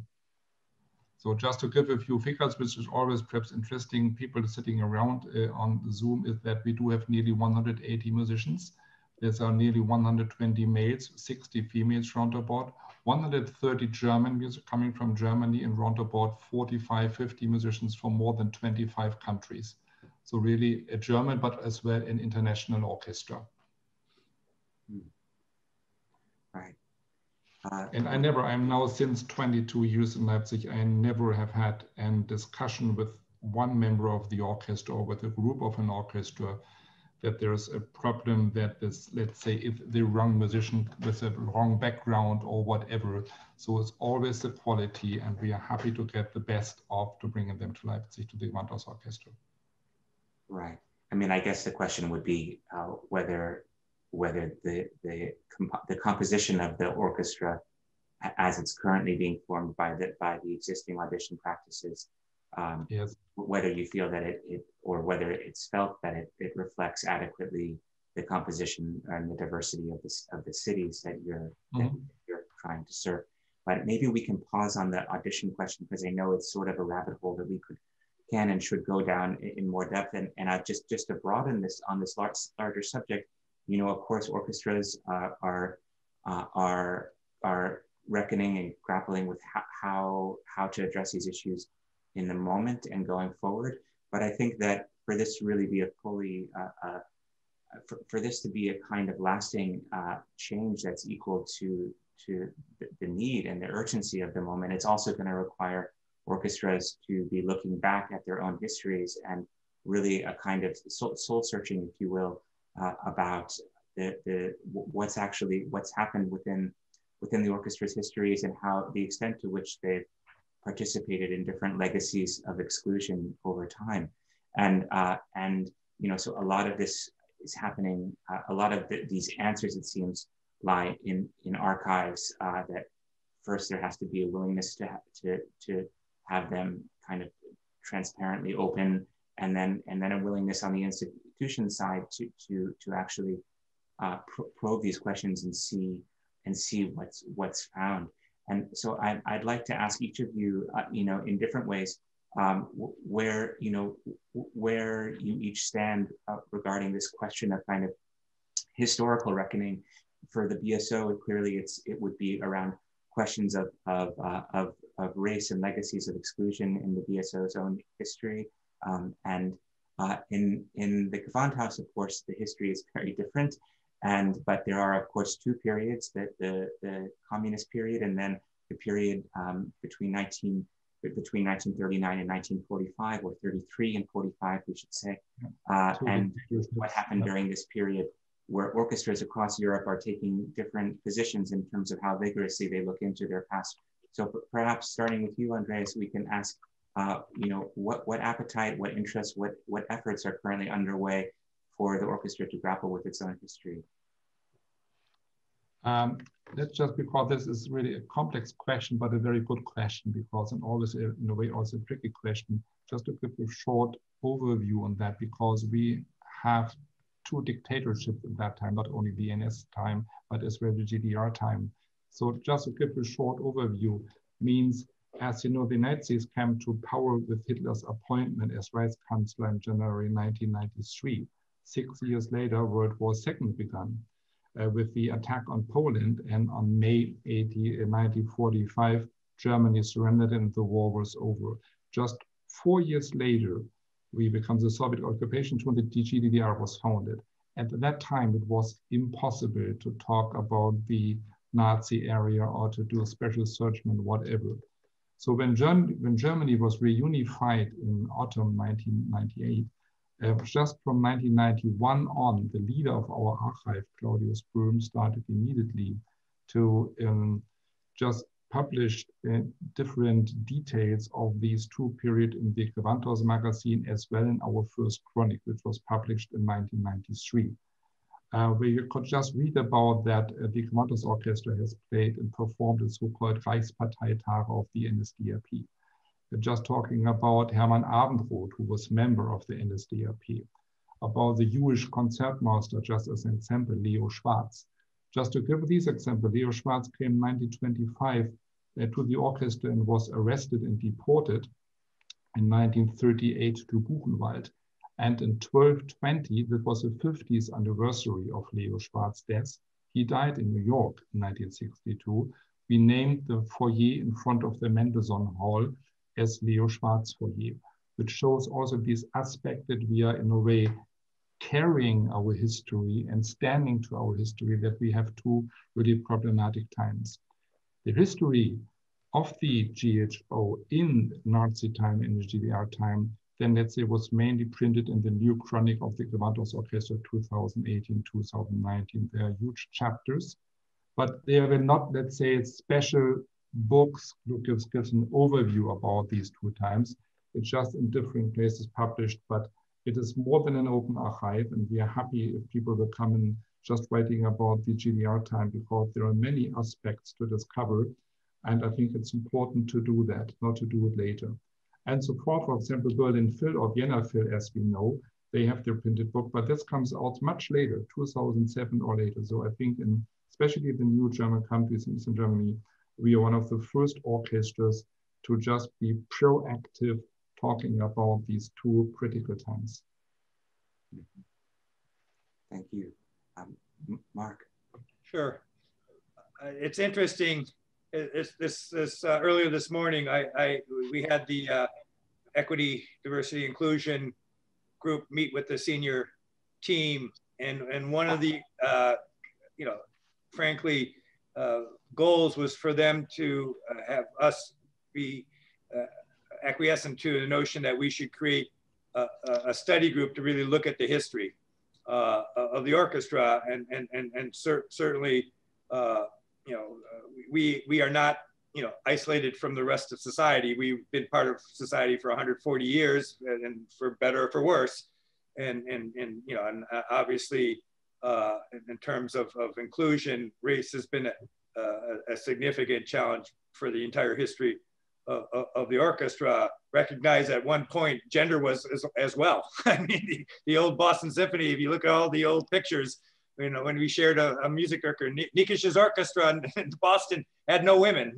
So just to give a few figures, which is always perhaps interesting, people sitting around on Zoom, is that we do have nearly 180 musicians. There are nearly 120 males, 60 females round about, 130 German music coming from Germany, and round about 45, 50 musicians from more than 25 countries. So really a German, but as well an international orchestra. Right. And I'm now since 22 years in Leipzig, I never have had a discussion with one member of the orchestra or with a group of an orchestra that there's a problem that this, let's say, if the wrong musician with a wrong background or whatever. So it's always the quality, and we are happy to get the best of to bring them to Leipzig, to the Gewandhaus Orchestra. Right. I mean, I guess the question would be whether the composition of the orchestra, as it's currently being formed by the existing audition practices, yes, whether you feel that or whether it's felt that it reflects adequately the composition and the diversity of the cities that you're trying to serve. But maybe we can pause on the audition question, because I know it's sort of a rabbit hole that we can and should go down in more depth. And I just to broaden this on this larger subject, of course, orchestras are reckoning and grappling with how to address these issues in the moment and going forward. But I think that for this to really be a fully, for this to be a kind of lasting change that's equal to the need and the urgency of the moment. It's also going to require orchestras to be looking back at their own histories and really a kind of soul searching, if you will, about what's happened within the orchestra's histories and how the extent to which they've participated in different legacies of exclusion over time. And so a lot of this is happening. A lot of these answers, it seems, lie in archives. That first there has to be a willingness to have them kind of transparently open, and then a willingness on the institution side to actually probe these questions and see what's found. And so I'd like to ask each of you, in different ways, where you each stand regarding this question of kind of historical reckoning. For the BSO, clearly it would be around questions of race and legacies of exclusion in the BSO's own history. And in the Gewandhaus, of course, the history is very different. But there are, of course, two periods, the communist period and then the period between 1939 and 1945, or 33 and 45, we should say. And what happened during this period, where orchestras across Europe are taking different positions in terms of how vigorously they look into their past. So perhaps starting with you, Andreas, we can ask, what appetite, what interests, what efforts are currently underway for the orchestra to grapple with its own history? That's just because this is really a complex question, but a very good question, because and always in a way also a tricky question. Just to give a short overview on that, because we have two dictatorships at that time, not only the NS time, but as well the GDR time. So just to give a short overview means, as you know, the Nazis came to power with Hitler's appointment as Reichskanzler in January 1993. 6 years later, World War II began with the attack on Poland, and on May 1945, Germany surrendered and the war was over. Just 4 years later, we become the Soviet occupation when the GDR was founded. At that time, it was impossible to talk about the Nazi area or to do a special searchment, whatever. So when Germany was reunified in autumn 1998, just from 1991 on, the leader of our archive, Claudius Böhm, started immediately to just publish different details of these two periods in the Gewandhaus magazine, as well in our first chronic, which was published in 1993. Where you could just read about that the Gewandhaus Orchestra has played and performed the so-called Reichsparteitage of the NSDAP. Just talking about Hermann Abendroth, who was member of the NSDAP, about the Jewish concertmaster, just as an example, Leo Schwarz. Just to give these examples, Leo Schwarz came in 1925 to the orchestra and was arrested and deported in 1938 to Buchenwald. And in 1220, that was the 50th anniversary of Leo Schwarz's death. He died in New York in 1962. We named the foyer in front of the Mendelssohn Hall as Leo Schwarz foyer, which shows also this aspect that we are in a way carrying our history and standing to our history, that we have two really problematic times. The history of the GHO in Nazi time and the GDR time, then let's say was mainly printed in the new chronic of the Gewandhaus Orchestra 2018-2019. There are huge chapters, but they were not, let's say, special books that gives an overview about these two times. It's just in different places published, but it is more than an open archive, and we are happy if people will come in just writing about the GDR time, because there are many aspects to discover, and I think it's important to do that, not to do it later. And so for example, Berlin Phil or Vienna Phil, as we know, they have their printed book, but this comes out much later, 2007 or later. So I think especially the new German countries in Eastern Germany, we are one of the first orchestras to just be proactive talking about these two critical times. Thank you. Mark. Sure. It's interesting. Earlier this morning, we had the Equity, Diversity, Inclusion group meet with the senior team, and one of the, frankly, goals was for them to have us be acquiescent to the notion that we should create a study group to really look at the history of the orchestra, and certainly, we are not, isolated from the rest of society. We've been part of society for 140 years, and for better or for worse, and obviously, in terms of inclusion, race has been a significant challenge for the entire history of the orchestra. Recognized at one point gender was as well. I mean, the old Boston Symphony, if you look at all the old pictures, when we shared a music record, Nikish's orchestra in Boston had no women,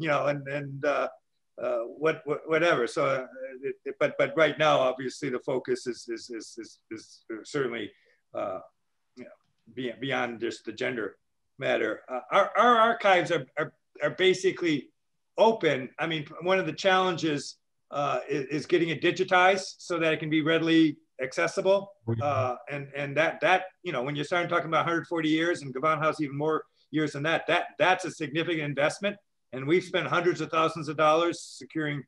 whatever. So, but right now, obviously, the focus is certainly beyond just the gender matter. Our archives are basically open. I mean, one of the challenges is getting it digitized so that it can be readily accessible. And that when you start talking about 140 years, and Gewandhaus even more years than that, that's a significant investment. And we've spent hundreds of thousands of dollars securing,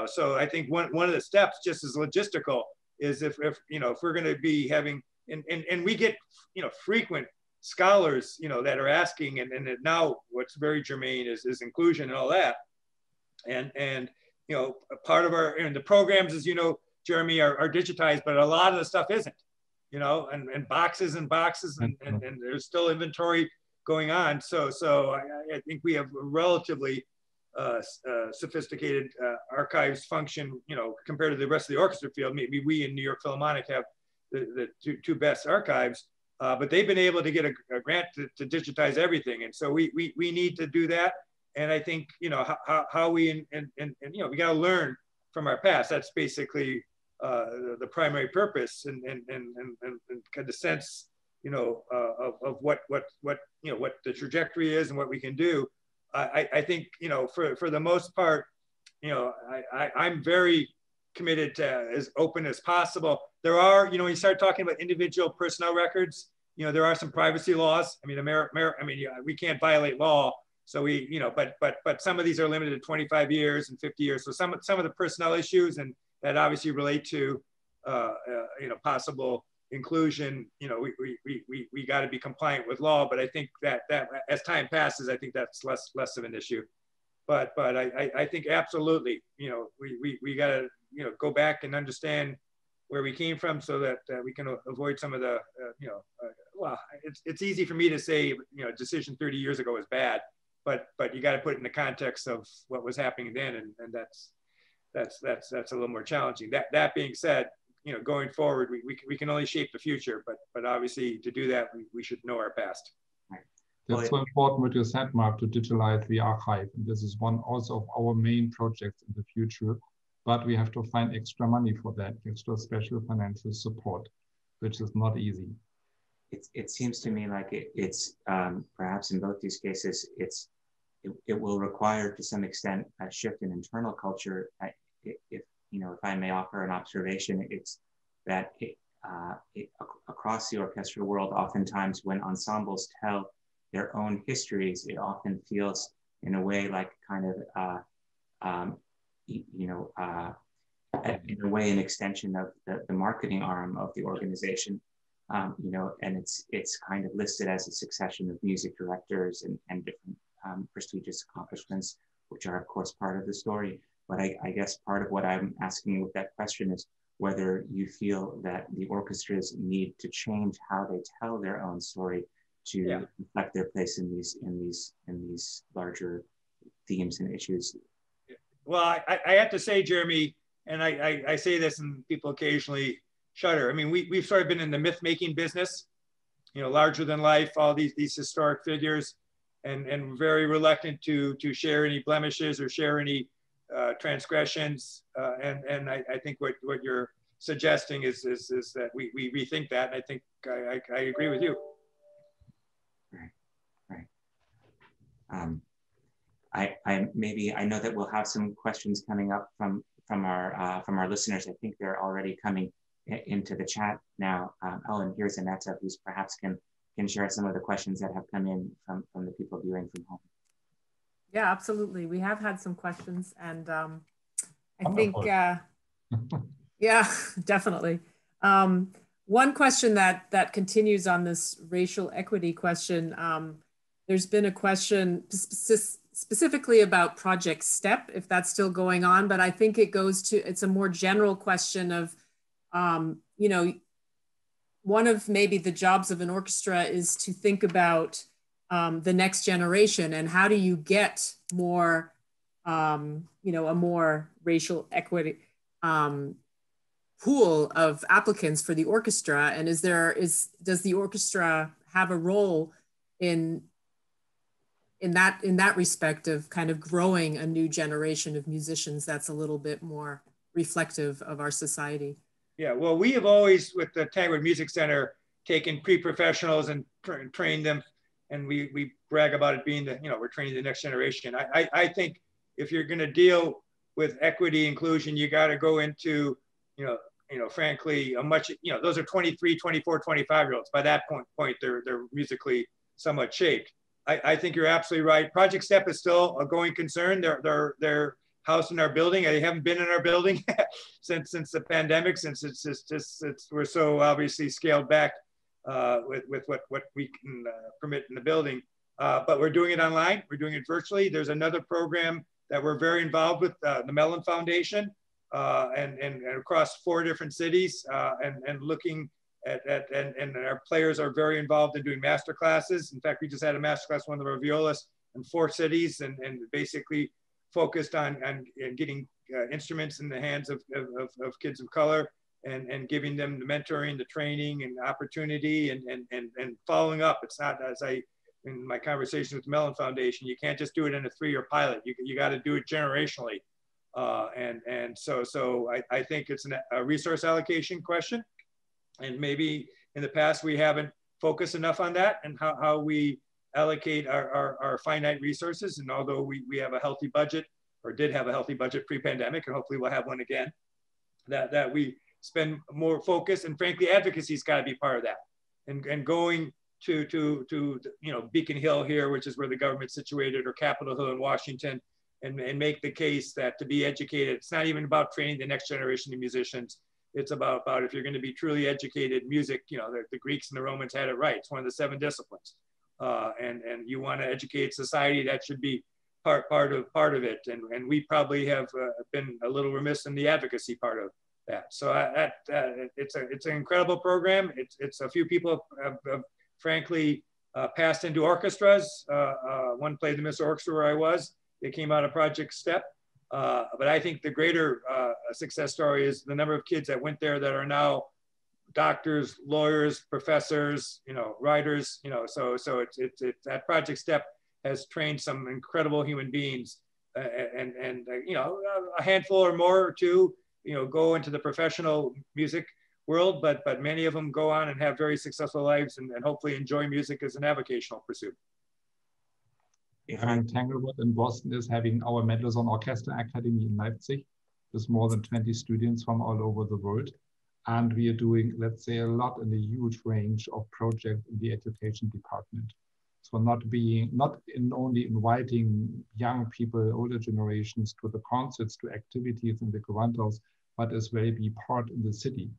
so I think one of the steps, just as logistical, is if we're going to be having, and we get, frequent scholars, that are asking, and now what's very germane is inclusion and all that. And part of our, the programs, as Jeremy, are digitized, but a lot of the stuff isn't, and boxes and boxes, and there's still inventory going on. So I think we have a relatively sophisticated archives function, compared to the rest of the orchestra field. Maybe we in New York Philharmonic have the two best archives, but they've been able to get a grant to digitize everything. And so we need to do that. And I think, how we, we got to learn from our past. That's basically the primary purpose, and kind of sense, of what the trajectory is and what we can do. I think, for the most part, I'm very committed to as open as possible. There are, when you start talking about individual personnel records, there are some privacy laws. I mean, we can't violate law. So but some of these are limited to 25 years and 50 years. So some of the personnel issues and that obviously relate to, possible inclusion, we got to be compliant with law. But I think that as time passes, I think that's less of an issue. But I think absolutely, we got to, go back and understand where we came from, so that we can avoid some of the, well, it's easy for me to say, decision 30 years ago was bad, but you got to put it in the context of what was happening then, and that's a little more challenging. That being said, going forward, we can only shape the future, but obviously to do that, we should know our past. That's so important what you said, Mark, to digitalize the archive. And this is one also of our main projects in the future. But we have to find extra money for that, extra special financial support, which is not easy. It seems to me like it's perhaps in both these cases, it will require to some extent a shift in internal culture. If I may offer an observation, it's that across the orchestral world, oftentimes when ensembles tell their own histories, it often feels in a way like kind of in a way an extension of the marketing arm of the organization, and it's kind of listed as a succession of music directors and different prestigious accomplishments, which are of course part of the story. But I guess part of what I'm asking with that question is whether you feel that the orchestras need to change how they tell their own story to reflect their place in these larger themes and issues. Well, I have to say, Jeremy, and I say this and people occasionally shudder. I mean, we've sort of been in the myth-making business, larger than life, all these historic figures, and very reluctant to share any blemishes or share any transgressions. And I think what you're suggesting is that we rethink that. And I think I agree with you. Right. I know that we'll have some questions coming up from our listeners. I think they're already coming into the chat now. And here's Annetta, who's perhaps can share some of the questions that have come in from the people viewing from home. Yeah, absolutely. We have had some questions, and I Wonderful. think, yeah, definitely. One question that continues on this racial equity question, there's been a question specifically about Project STEP, if that's still going on, but I think it goes to, it's a more general question of, you know, one of maybe the jobs of an orchestra is to think about the next generation and how do you get more, you know, a more racial equity pool of applicants for the orchestra, and does the orchestra have a role in that respect of kind of growing a new generation of musicians that's a little bit more reflective of our society? Yeah, well, we have always, with the Tanglewood Music Center, taken pre-professionals and trained them, and we brag about it being we're training the next generation. I think if you're going to deal with equity inclusion, you got to go into, frankly, those are 23, 24, 25-year-olds. By that point, they're musically somewhat shaped. I think you're absolutely right. Project STEP is still a going concern. They're housed in our building. They haven't been in our building since the pandemic, since we're so obviously scaled back with what we can permit in the building. But we're doing it online. We're doing it virtually. There's another program that we're very involved with, the Mellon Foundation, and across 4 different cities, and looking and our players are very involved in doing master classes. In fact, we just had a master class, one of our violists in 4 cities, and basically focused on getting instruments in the hands of kids of color, and giving them the mentoring, the training and opportunity, and following up. It's not, as in my conversation with the Mellon Foundation, you can't just do it in a 3-year pilot. You got to do it generationally. So I think it's a resource allocation question. And maybe in the past, we haven't focused enough on that and how we allocate our finite resources. And although we have a healthy budget, or did have a healthy budget pre-pandemic, and hopefully we'll have one again, that we spend more focus, and frankly, advocacy's got to be part of that. And going to Beacon Hill here, which is where the government's situated, or Capitol Hill in Washington, and make the case that to be educated, it's not even about training the next generation of musicians. It's about if you're going to be truly educated, music, the Greeks and the Romans had it right. It's one of the 7 disciplines. And you want to educate society, that should be part of it. And we probably have been a little remiss in the advocacy part of that. So it's an incredible program. It's a few people have frankly passed into orchestras. One played the Miss Orchestra where I was. They came out of Project STEP. But I think the greater success story is the number of kids that went there that are now doctors, lawyers, professors, writers, so it's that Project STEP has trained some incredible human beings, and a handful or more or 2, go into the professional music world, but many of them go on and have very successful lives, and hopefully enjoy music as an avocational pursuit. Tanglewood in Boston is having our Mendelssohn Orchestra Academy in Leipzig. There's more than 20 students from all over the world. And we are doing, let's say, a lot in a huge range of projects in the education department. So not only inviting young people, older generations to the concerts, to activities in the Gewandhaus, but as well be part in the city,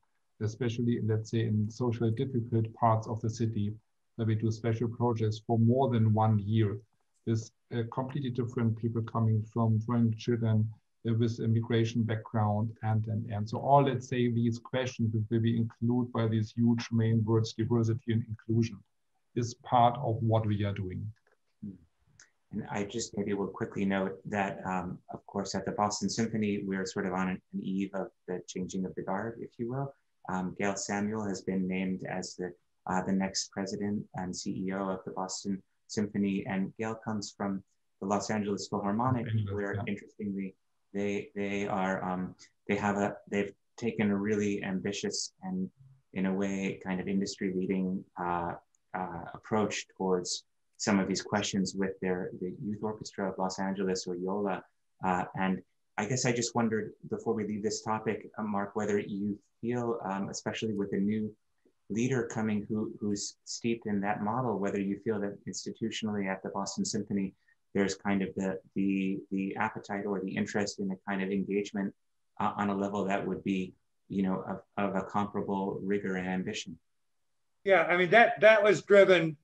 especially, let's say, in socially difficult parts of the city, where we do special projects for more than 1 year. There's completely different people coming from foreign children with immigration background, and so all, let's say, these questions will be included by these huge main words, diversity and inclusion, is part of what we are doing. And I just maybe will quickly note that, of course, at the Boston Symphony, we're sort of on an eve of the changing of the guard, if you will. Gail Samuel has been named as the next president and CEO of the Boston Symphony, and Gail comes from the Los Angeles Philharmonic, where interestingly they've taken a really ambitious and in a way kind of industry leading approach towards some of these questions with the Youth Orchestra of Los Angeles, or YOLA, and I guess I just wondered before we leave this topic, Mark, whether you feel, especially with a new leader coming who's steeped in that model, whether you feel that institutionally at the Boston Symphony, there's kind of the appetite or the interest in the kind of engagement on a level that would be, you know, of a comparable rigor and ambition. Yeah, I mean, that was driven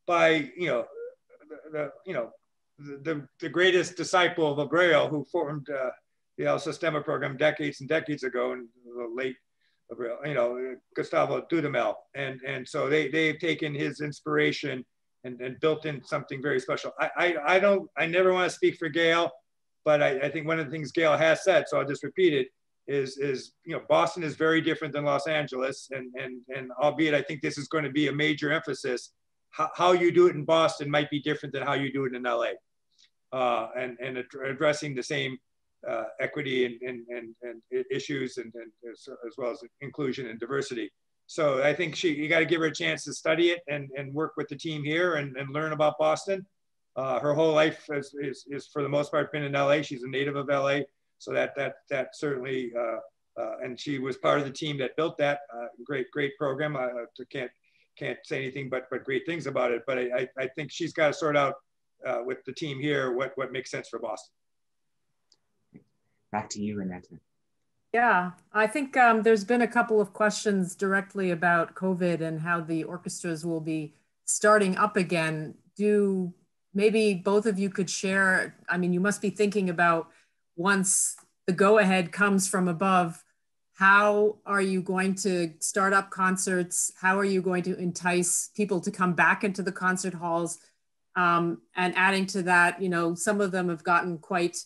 by, you know, the greatest disciple of Abreu, who formed the El Sistema program decades and decades ago, in the late Abreu, you know, Gustavo Dudamel, and so they've taken his inspiration and built in something very special. I never want to speak for Gail, but I think one of the things Gail has said, so I'll just repeat it, is you know, Boston is very different than Los Angeles, and albeit I think this is going to be a major emphasis, how you do it in Boston might be different than how you do it in LA, and addressing the same equity and issues and as well as inclusion and diversity. So I think you got to give her a chance to study it and work with the team here and learn about Boston. Her whole life is for the most part been in LA. She's a native of LA. So that certainly, and she was part of the team that built that great program. I can't say anything but great things about it. But I think she's got to sort out with the team here what makes sense for Boston. Back to you, Annette. Yeah, I think there's been a couple of questions directly about COVID and how the orchestras will be starting up again. Maybe both of you could share, I mean, you must be thinking about, once the go-ahead comes from above, how are you going to start up concerts? How are you going to entice people to come back into the concert halls? And adding to that, you know, some of them have gotten quite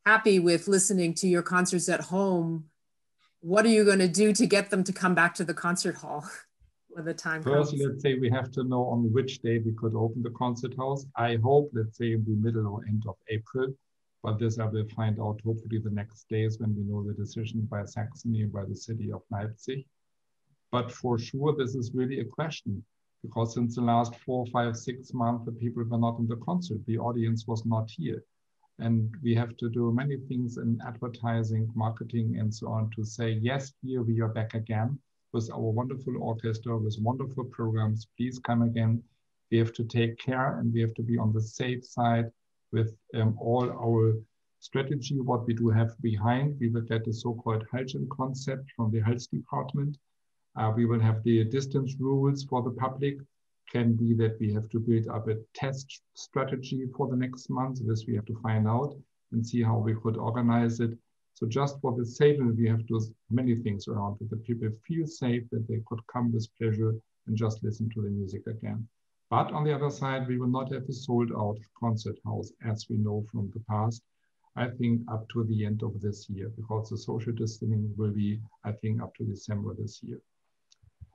happy with listening to your concerts at home. What are you going to do to get them to come back to the concert hall when the time comes? First, let's say we have to know on which day we could open the concert house. I hope, let's say, in the middle or end of April. But this I will find out hopefully the next days when we know the decision by Saxony and by the city of Leipzig. But for sure, this is really a question, because since the last 4, 5, 6 months, the people were not in the concert. The audience was not here. And we have to do many things in advertising, marketing, and so on to say, yes, here we are back again with our wonderful orchestra, with wonderful programs. Please come again. We have to take care and we have to be on the safe side with all our strategy, what we do have behind. We will get the so-called hygiene concept from the health department. We will have the distance rules for the public. Can be that we have to build up a test strategy for the next month. This we have to find out and see how we could organize it. So just for the safety, we have to do many things around that the people feel safe, that they could come with pleasure and just listen to the music again. But on the other side, we will not have a sold out concert house as we know from the past, I think up to the end of this year, because the social distancing will be, I think, up to December this year.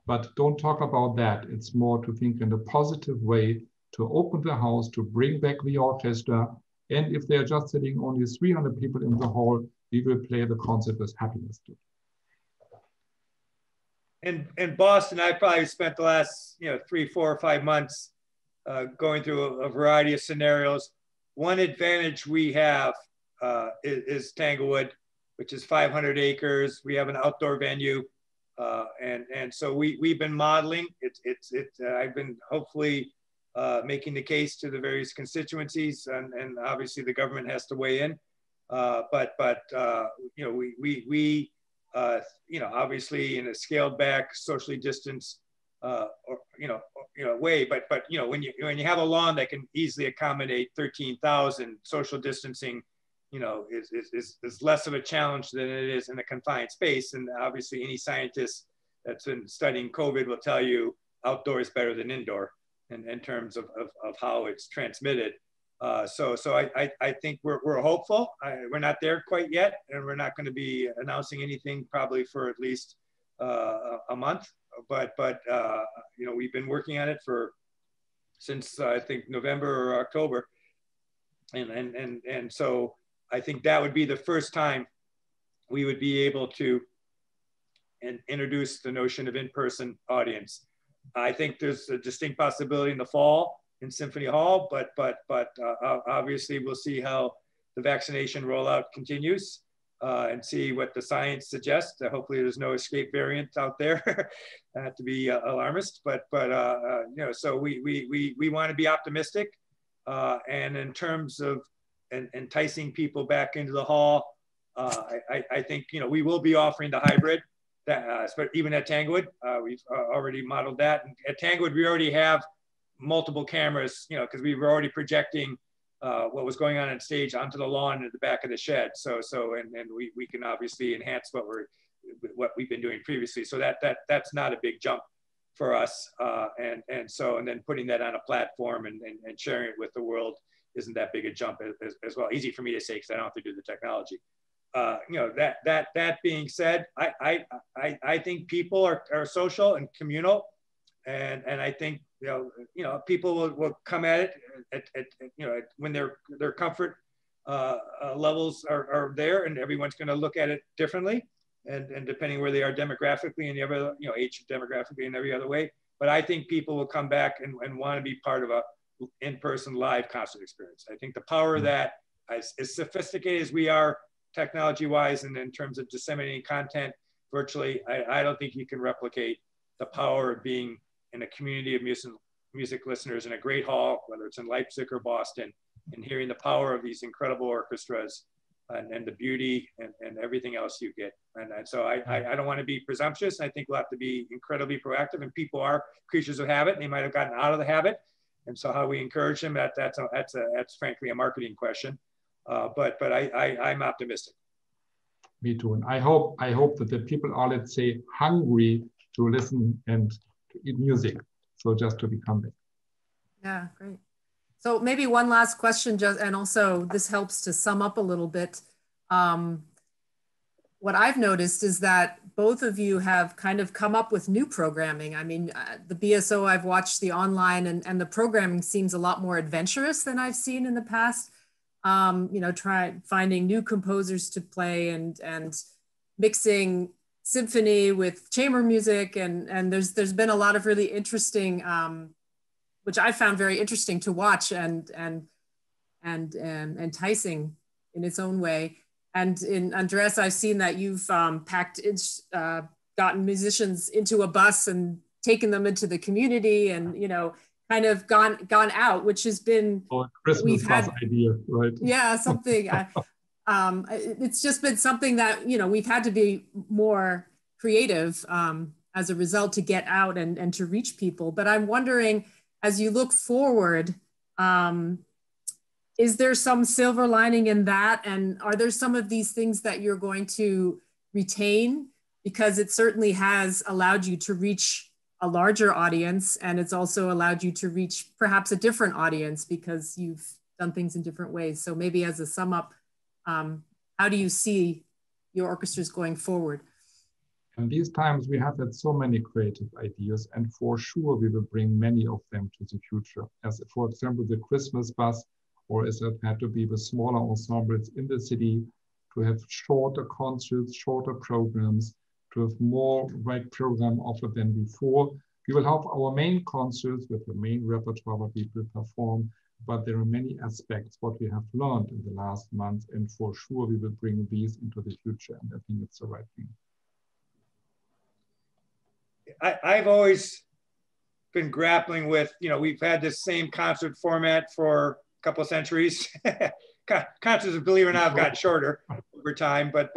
But don't talk about that. It's more to think in a positive way, to open the house, to bring back the orchestra. And if they're just sitting only 300 people in the hall, we will play the concert with happiness too. In Boston, I probably spent the last 3, 4, or 5 months going through a variety of scenarios. One advantage we have is Tanglewood, which is 500 acres. We have an outdoor venue. And so we've been modeling. I've been hopefully making the case to the various constituencies, and obviously the government has to weigh in. Obviously in a scaled back, socially distanced, way. But when you have a lawn that can easily accommodate 13,000, social distancing, is less of a challenge than it is in a confined space. And obviously any scientist that's been studying COVID will tell you outdoor is better than indoor in terms of how it's transmitted. So I think we're hopeful. We're not there quite yet, and we're not going to be announcing anything probably for at least a month. But we've been working on it since I think November or October, and so I think that would be the first time we would be able to introduce the notion of in-person audience. I think there's a distinct possibility in the fall in Symphony Hall, but obviously we'll see how the vaccination rollout continues and see what the science suggests. Hopefully there's no escape variant out there to be alarmist, but so we want to be optimistic. And in terms of enticing people back into the hall, I think, you know, we will be offering the hybrid, even at Tanglewood. We've already modeled that. And at Tanglewood, we already have multiple cameras, you know, because we were already projecting what was going on stage onto the lawn at the back of the shed. And we can obviously enhance what we've been doing previously. So that's not a big jump for us. And then putting that on a platform and sharing it with the world isn't that big a jump as well. Easy for me to say because I don't have to do the technology. You know, that being said, I think people are social and communal, and I think you know people will come at it you know when their comfort levels are there, and everyone's going to look at it differently, and depending where they are demographically and every other, you know, age demographically and every other way. But I think people will come back and want to be part of a in-person live concert experience. I think the power of that, as sophisticated as we are technology-wise and in terms of disseminating content virtually, I don't think you can replicate the power of being in a community of music listeners in a great hall, whether it's in Leipzig or Boston, and hearing the power of these incredible orchestras and the beauty and everything else you get. And so I don't want to be presumptuous. I think we'll have to be incredibly proactive, and people are creatures of habit, and they might have gotten out of the habit. And so how we encourage them, that's frankly a marketing question. But I'm optimistic. Me too. And I hope that the people are, let's say, hungry to listen and to eat music. So just to become back. Yeah, great. So maybe one last question, and also this helps to sum up a little bit. What I've noticed is that both of you have kind of come up with new programming. I mean, the BSO, I've watched the online, and the programming seems a lot more adventurous than I've seen in the past. You know, finding new composers to play and mixing symphony with chamber music. And there's been a lot of really interesting, which I found very interesting to watch and enticing in its own way. And in Andreas, I've seen that you've gotten musicians into a bus and taken them into the community, and you know, kind of gone out, which has been Christmas bus idea, right? Yeah, something. It's just been something that, you know, we've had to be more creative as a result to get out and to reach people. But I'm wondering, as you look forward, is there some silver lining in that? And are there some of these things that you're going to retain? Because it certainly has allowed you to reach a larger audience, and it's also allowed you to reach perhaps a different audience because you've done things in different ways. So maybe as a sum up, how do you see your orchestras going forward? In these times, we have had so many creative ideas, and for sure we will bring many of them to the future. As for example, the Christmas bus, or as it had to be with smaller ensembles in the city, to have shorter concerts, shorter programs, to have more right program offered than before. We will have our main concerts with the main repertoire that we will perform, but there are many aspects what we have learned in the last month, and for sure we will bring these into the future, and I think it's the right thing. I've always been grappling with, you know, we've had this same concert format for a couple of centuries. Concerts, believe it or not, have gotten shorter over time, but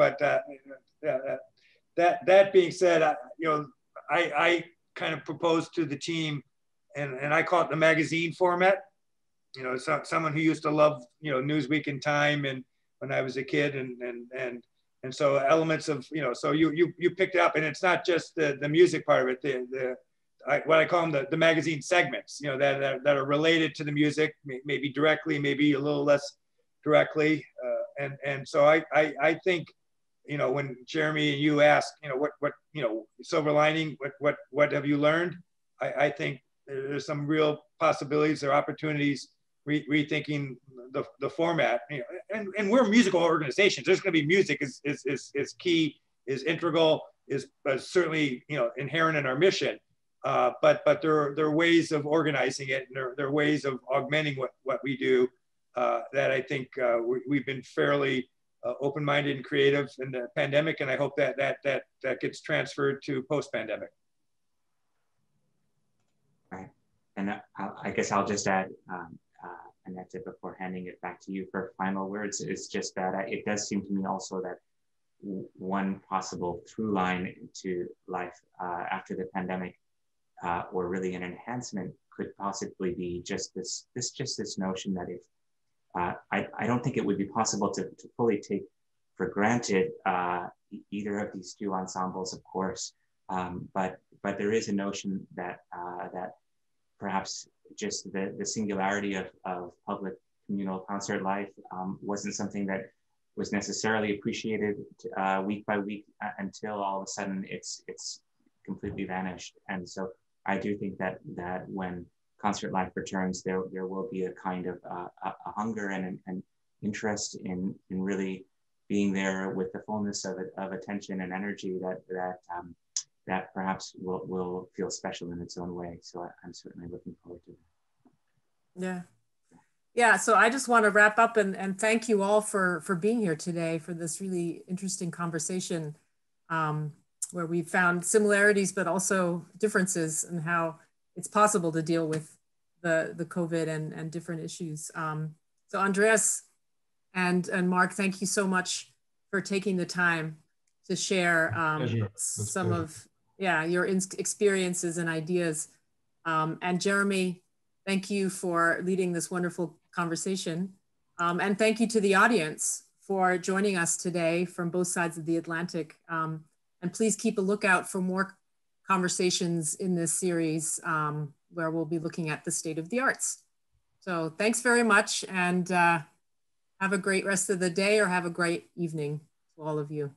that being said, you know, I kind of proposed to the team, and I call it the magazine format. You know, someone who used to love, you know, Newsweek and Time, and when I was a kid, and so elements of, you know, so you picked it up, and it's not just the music part of it, what I call them the magazine segments, you know, that are related to the music, maybe directly, maybe a little less directly, and so I think, you know, when Jeremy and you ask, you know, what you know, silver lining, what have you learned? I think there's some real possibilities or opportunities rethinking the format, you know, and we're musical organizations. There's going to be music is key, is integral, is certainly, you know, inherent in our mission. But there are ways of organizing it, and there are ways of augmenting what we do that I think we've been fairly open-minded and creative in the pandemic, and I hope that gets transferred to post-pandemic. Right, and I guess I'll just add, Annette, before handing it back to you for final words, is just that it does seem to me also that one possible through line to life after the pandemic, or really an enhancement, could possibly be just this notion that if I don't think it would be possible to fully take for granted either of these two ensembles, of course, but there is a notion that that perhaps just the singularity of public communal concert life wasn't something that was necessarily appreciated week by week until all of a sudden it's completely vanished. And so I do think that when concert life returns, there will be a kind of a hunger and an interest in really being there with the fullness of attention and energy that perhaps will feel special in its own way. So I'm certainly looking forward to that. Yeah. Yeah, so I just want to wrap up and thank you all for being here today for this really interesting conversation where we found similarities, but also differences in how it's possible to deal with the COVID and different issues. So Andreas and Mark, thank you so much for taking the time to share some of your experiences and ideas. And Jeremy, thank you for leading this wonderful conversation. And thank you to the audience for joining us today from both sides of the Atlantic. And please keep a lookout for more conversations in this series where we'll be looking at the state of the arts. So thanks very much, and have a great rest of the day, or have a great evening to all of you.